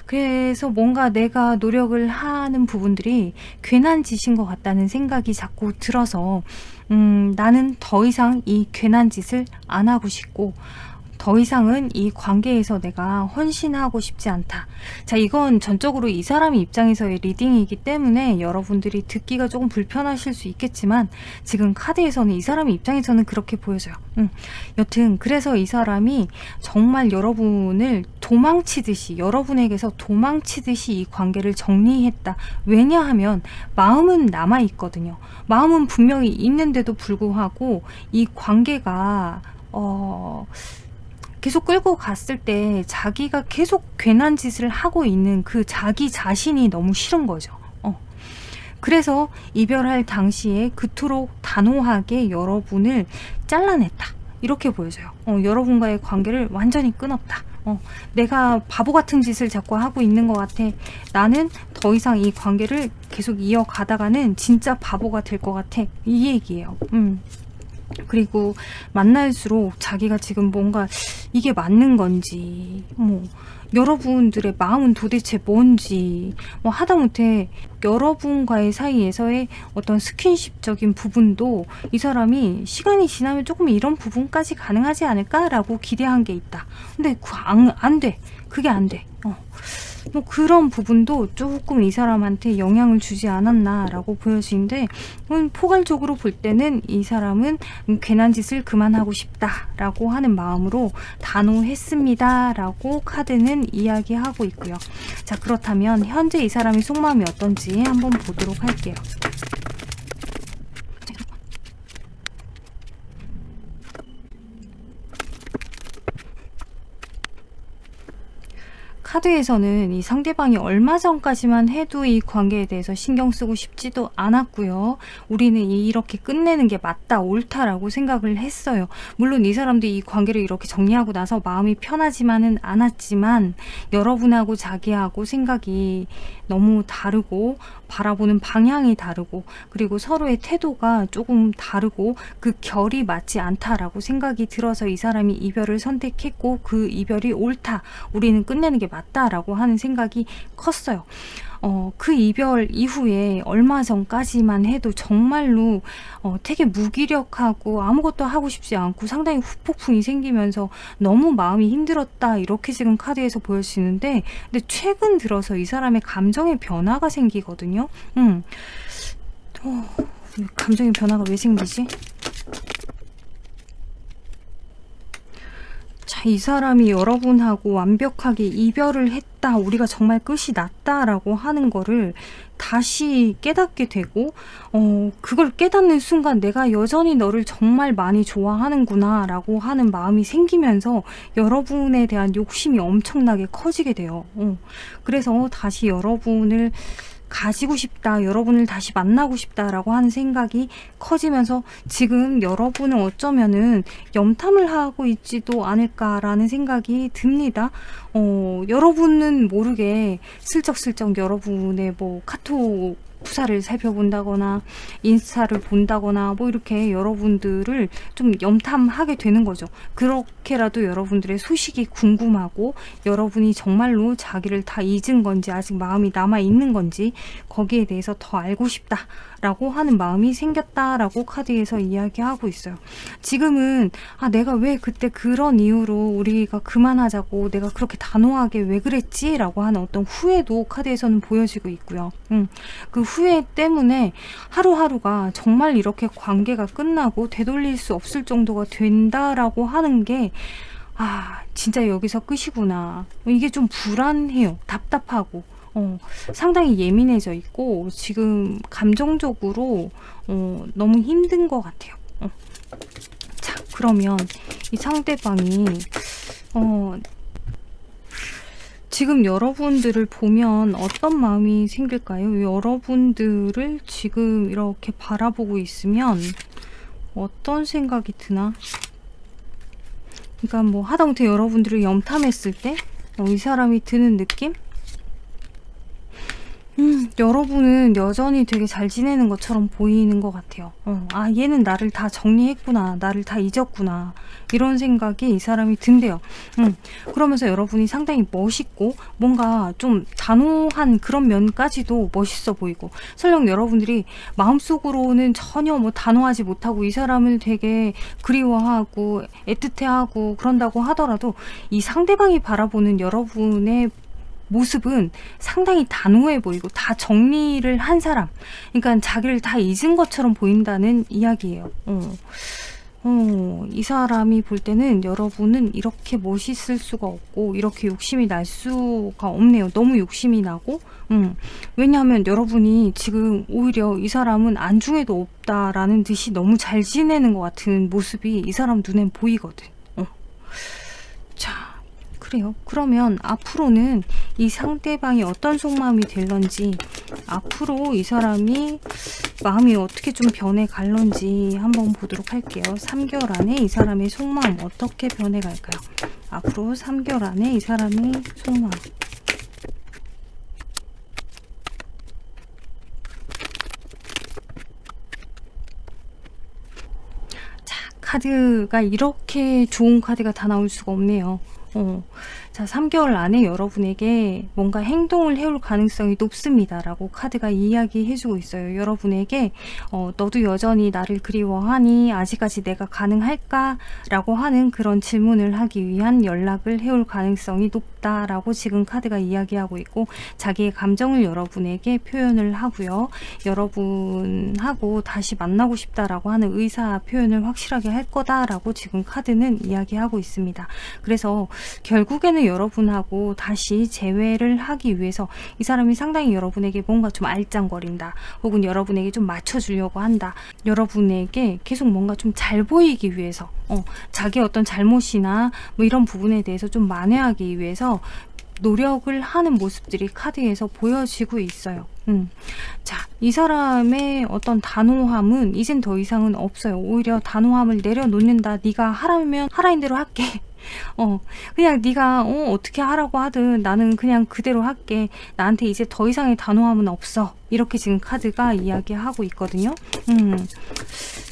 그래서 뭔가 내가 노력을 하는 부분들이 괜한 짓인 것 같다는 생각이 자꾸 들어서 나는 더 이상 이 괜한 짓을 안 하고 싶고, 더 이상은 이 관계에서 내가 헌신하고 싶지 않다. 자, 이건 전적으로 이 사람 입장에서의 리딩이기 때문에 여러분들이 듣기가 조금 불편하실 수 있겠지만, 지금 카드에서는 이 사람 입장에서는 그렇게 보여져요. 여튼 그래서 이 사람이 정말 여러분을 도망치듯이, 여러분에게서 도망치듯이 이 관계를 정리했다. 왜냐하면 마음은 남아있거든요. 마음은 분명히 있는데도 불구하고 이 관계가 계속 끌고 갔을 때 자기가 계속 괜한 짓을 하고 있는 그 자기 자신이 너무 싫은 거죠. 그래서 이별할 당시에 그토록 단호하게 여러분을 잘라냈다. 이렇게 보여져요. 여러분과의 관계를 완전히 끊었다. 내가 바보 같은 짓을 자꾸 하고 있는 것 같아. 나는 더 이상 이 관계를 계속 이어가다가는 진짜 바보가 될 것 같아. 이 얘기예요. 그리고 만날수록 자기가 지금 뭔가 이게 맞는 건지, 여러분들의 마음은 도대체 뭔지, 하다못해 여러분과의 사이에서의 어떤 스킨십적인 부분도 이 사람이 시간이 지나면 조금 이런 부분까지 가능하지 않을까라고 기대한 게 있다. 근데 안 돼. 그게 안 돼. 뭐 그런 부분도 조금 이 사람한테 영향을 주지 않았나라고 보여지는데, 포괄적으로 볼 때는 이 사람은 괜한 짓을 그만하고 싶다라고 하는 마음으로 단호했습니다라고 카드는 이야기하고 있고요. 자, 그렇다면 현재 이 사람의 속마음이 어떤지 한번 보도록 할게요. 카드에서는 이 상대방이 얼마 전까지만 해도 이 관계에 대해서 신경 쓰고 싶지도 않았고요. 우리는 이렇게 끝내는 게 맞다, 옳다라고 생각을 했어요. 물론 이 사람도 이 관계를 이렇게 정리하고 나서 마음이 편하지만은 않았지만 여러분하고 자기하고 생각이 너무 다르고 바라보는 방향이 다르고 그리고 서로의 태도가 조금 다르고 그 결이 맞지 않다라고 생각이 들어서 이 사람이 이별을 선택했고 그 이별이 옳다, 우리는 끝내는 게 맞다라고 하는 생각이 컸어요. 그 이별 이후에 얼마 전까지만 해도 정말로 되게 무기력하고 아무것도 하고 싶지 않고 상당히 후폭풍이 생기면서 너무 마음이 힘들었다, 이렇게 지금 카드에서 보여지는데, 근데 최근 들어서 이 사람의 감정의 변화가 생기거든요. 감정의 변화가 왜 생기지? 자, 이 사람이 여러분하고 완벽하게 이별을 했다, 우리가 정말 끝이 났다라고 하는 거를 다시 깨닫게 되고 그걸 깨닫는 순간 내가 여전히 너를 정말 많이 좋아하는구나 라고 하는 마음이 생기면서 여러분에 대한 욕심이 엄청나게 커지게 돼요. 그래서 다시 여러분을 가지고 싶다, 여러분을 다시 만나고 싶다라고 하는 생각이 커지면서 지금 여러분은 어쩌면은 염탐을 하고 있지도 않을까라는 생각이 듭니다. 여러분은 모르게 슬쩍슬쩍 여러분의 뭐 카톡 프사를 살펴본다거나 인스타를 본다거나 뭐 이렇게 여러분들을 좀 염탐하게 되는 거죠. 그렇게라도 여러분들의 소식이 궁금하고 여러분이 정말로 자기를 다 잊은 건지 아직 마음이 남아 있는 건지 거기에 대해서 더 알고 싶다 라고 하는 마음이 생겼다라고 카드에서 이야기하고 있어요. 지금은 내가 왜 그때 그런 이유로 우리가 그만하자고 내가 그렇게 단호하게 왜 그랬지? 라고 하는 어떤 후회도 카드에서는 보여지고 있고요. 그 후회 때문에 하루하루가 정말 이렇게 관계가 끝나고 되돌릴 수 없을 정도가 된다라고 하는 게 진짜 여기서 끝이구나. 이게 좀 불안해요. 답답하고. 상당히 예민해져 있고 지금 감정적으로 너무 힘든 것 같아요. 자, 그러면 이 상대방이 지금 여러분들을 보면 어떤 마음이 생길까요? 여러분들을 지금 이렇게 바라보고 있으면 어떤 생각이 드나? 그러니까 뭐 하다못해 여러분들을 염탐했을 때 이 사람이 드는 느낌? 여러분은 여전히 되게 잘 지내는 것처럼 보이는 것 같아요. 얘는 나를 다 정리했구나, 나를 다 잊었구나, 이런 생각이 이 사람이 든대요. 그러면서 여러분이 상당히 멋있고 뭔가 좀 단호한 그런 면까지도 멋있어 보이고, 설령 여러분들이 마음속으로는 전혀 뭐 단호하지 못하고 이 사람을 되게 그리워하고 애틋해하고 그런다고 하더라도 이 상대방이 바라보는 여러분의 모습은 상당히 단호해 보이고 다 정리를 한 사람, 그러니까 자기를 다 잊은 것처럼 보인다는 이야기예요. 이 사람이 볼 때는 여러분은 이렇게 멋있을 수가 없고 이렇게 욕심이 날 수가 없네요. 너무 욕심이 나고 왜냐하면 여러분이 지금 오히려 이 사람은 안중에도 없다라는 듯이 너무 잘 지내는 것 같은 모습이 이 사람 눈엔 보이거든. 자, 그래요. 그러면 앞으로는 이 상대방이 어떤 속마음이 될런지, 앞으로 이 사람이 마음이 어떻게 좀 변해갈런지 한번 보도록 할게요. 3개월 안에 이 사람의 속마음 어떻게 변해갈까요? 앞으로 3개월 안에 이 사람의 속마음. 자, 카드가 이렇게 좋은 카드가 다 나올 수가 없네요. 자, 3개월 안에 여러분에게 뭔가 행동을 해올 가능성이 높습니다 라고 카드가 이야기해주고 있어요. 여러분에게 너도 여전히 나를 그리워하니? 아직까지 내가 가능할까? 라고 하는 그런 질문을 하기 위한 연락을 해올 가능성이 높다라고 지금 카드가 이야기하고 있고, 자기의 감정을 여러분에게 표현을 하고요. 여러분하고 다시 만나고 싶다라고 하는 의사 표현을 확실하게 할 거다라고 지금 카드는 이야기하고 있습니다. 그래서 결국에는 여러분하고 다시 재회를 하기 위해서 이 사람이 상당히 여러분에게 뭔가 좀 알짱거린다, 혹은 여러분에게 좀 맞춰주려고 한다, 여러분에게 계속 뭔가 좀 잘 보이기 위해서 자기의 어떤 잘못이나 뭐 이런 부분에 대해서 좀 만회하기 위해서 노력을 하는 모습들이 카드에서 보여지고 있어요. 자, 이 사람의 어떤 단호함은 이젠 더 이상은 없어요. 오히려 단호함을 내려놓는다. 네가 하라면 하라는 대로 할게. 그냥 네가 어떻게 하라고 하든 나는 그냥 그대로 할게. 나한테 이제 더 이상의 단호함은 없어. 이렇게 지금 카드가 이야기하고 있거든요.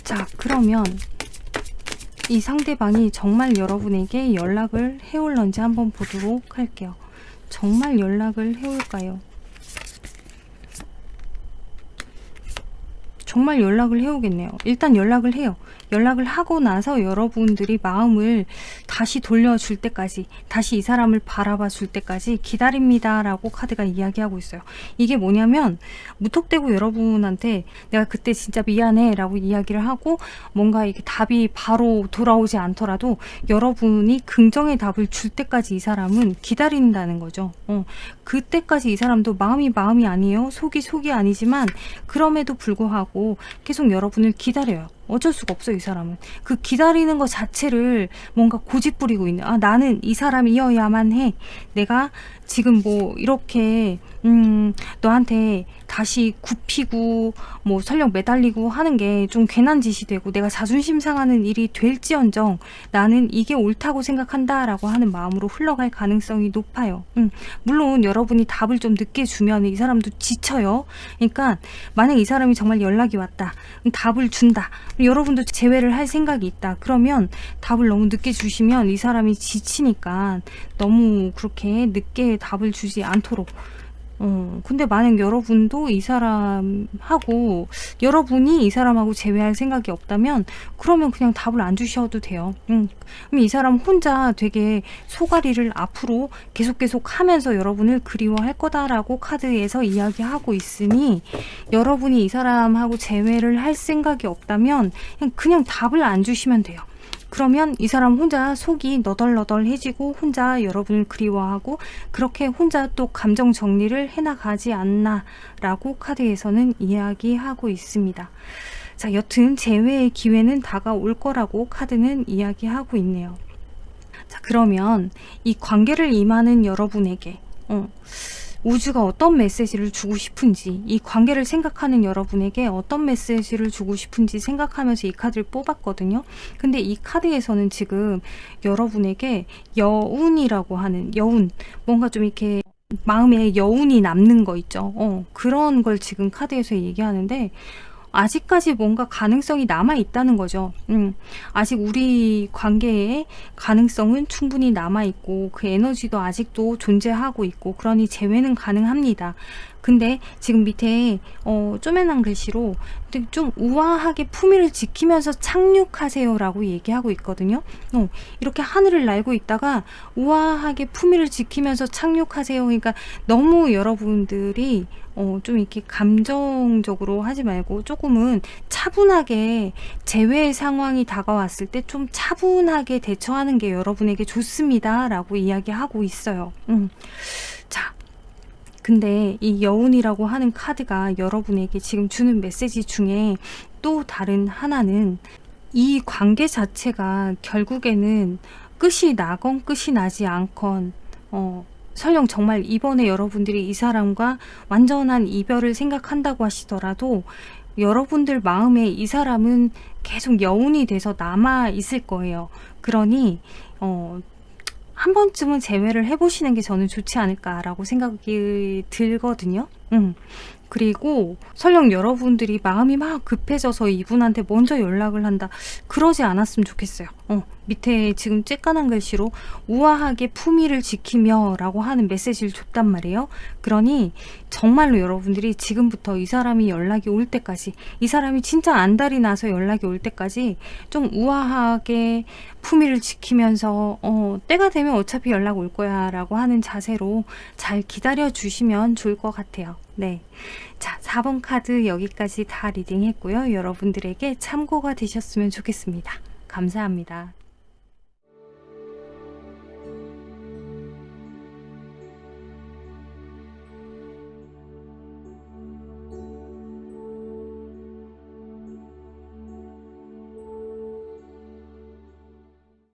자, 그러면 이 상대방이 정말 여러분에게 연락을 해올런지 한번 보도록 할게요. 정말 연락을 해올까요? 정말 연락을 해오겠네요. 일단 연락을 해요. 연락을 하고 나서 여러분들이 마음을 다시 돌려줄 때까지, 다시 이 사람을 바라봐 줄 때까지 기다립니다 라고 카드가 이야기하고 있어요. 이게 뭐냐면 무턱대고 여러분한테 내가 그때 진짜 미안해 라고 이야기를 하고 뭔가 이게 답이 바로 돌아오지 않더라도 여러분이 긍정의 답을 줄 때까지 이 사람은 기다린다는 거죠. 그때까지 이 사람도 마음이 아니에요. 속이 아니지만 그럼에도 불구하고 계속 여러분을 기다려요. 어쩔 수가 없어요. 이 사람은 그 기다리는 것 자체를 뭔가 고집부리고 있는, 나는 이 사람이어야만 해. 내가 지금 뭐 이렇게 너한테 다시 굽히고 뭐 설령 매달리고 하는 게 좀 괜한 짓이 되고 내가 자존심 상하는 일이 될지언정 나는 이게 옳다고 생각한다 라고 하는 마음으로 흘러갈 가능성이 높아요. 물론 여러분이 답을 좀 늦게 주면 이 사람도 지쳐요. 그러니까 만약 이 사람이 정말 연락이 왔다, 답을 준다, 여러분도 제외를 할 생각이 있다, 그러면 답을 너무 늦게 주시면 이 사람이 지치니까 너무 그렇게 늦게 답을 주지 않도록. 근데 만약 여러분도 이 사람하고, 여러분이 이 사람하고 재회할 생각이 없다면 그러면 그냥 답을 안 주셔도 돼요. 그럼 이 사람 혼자 되게 소가리를 앞으로 계속 하면서 여러분을 그리워할 거다라고 카드에서 이야기하고 있으니, 여러분이 이 사람하고 재회를 할 생각이 없다면 그냥 답을 안 주시면 돼요. 그러면 이 사람 혼자 속이 너덜너덜해지고 혼자 여러분을 그리워하고 그렇게 혼자 또 감정 정리를 해나가지 않나 라고 카드에서는 이야기하고 있습니다. 자, 여튼 재회의 기회는 다가올 거라고 카드는 이야기하고 있네요. 자, 그러면 이 관계를 임하는 여러분에게 우주가 어떤 메시지를 주고 싶은지, 이 관계를 생각하는 여러분에게 어떤 메시지를 주고 싶은지 생각하면서 이 카드를 뽑았거든요. 근데 이 카드에서는 지금 여러분에게 여운이라고 하는, 여운, 뭔가 좀 이렇게 마음에 여운이 남는 거 있죠. 그런 걸 지금 카드에서 얘기하는데, 아직까지 뭔가 가능성이 남아 있다는 거죠. 아직 우리 관계에 가능성은 충분히 남아 있고 그 에너지도 아직도 존재하고 있고, 그러니 재회는 가능합니다. 근데 지금 밑에 쪼매난 글씨로 좀 우아하게 품위를 지키면서 착륙하세요 라고 얘기하고 있거든요. 이렇게 하늘을 날고 있다가 우아하게 품위를 지키면서 착륙하세요. 그러니까 너무 여러분들이 좀 이렇게 감정적으로 하지 말고 조금은 차분하게, 재회 상황이 다가왔을 때 좀 차분하게 대처하는 게 여러분에게 좋습니다 라고 이야기하고 있어요. 자, 근데 이 여운이라고 하는 카드가 여러분에게 지금 주는 메시지 중에 또 다른 하나는, 이 관계 자체가 결국에는 끝이 나건 끝이 나지 않건 설령 정말 이번에 여러분들이 이 사람과 완전한 이별을 생각한다고 하시더라도 여러분들 마음에 이 사람은 계속 여운이 돼서 남아 있을 거예요. 그러니 한 번쯤은 재회를 해보시는 게 저는 좋지 않을까라고 생각이 들거든요. 그리고 설령 여러분들이 마음이 막 급해져서 이분한테 먼저 연락을 한다, 그러지 않았으면 좋겠어요. 밑에 지금 쬐깐한 글씨로 우아하게 품위를 지키며 라고 하는 메시지를 줬단 말이에요. 그러니 정말로 여러분들이 지금부터 이 사람이 연락이 올 때까지, 이 사람이 진짜 안달이 나서 연락이 올 때까지 좀 우아하게 품위를 지키면서 때가 되면 어차피 연락 올 거야 라고 하는 자세로 잘 기다려 주시면 좋을 것 같아요. 네, 자, 4번 카드 여기까지 다 리딩했고요. 여러분들에게 참고가 되셨으면 좋겠습니다. 감사합니다.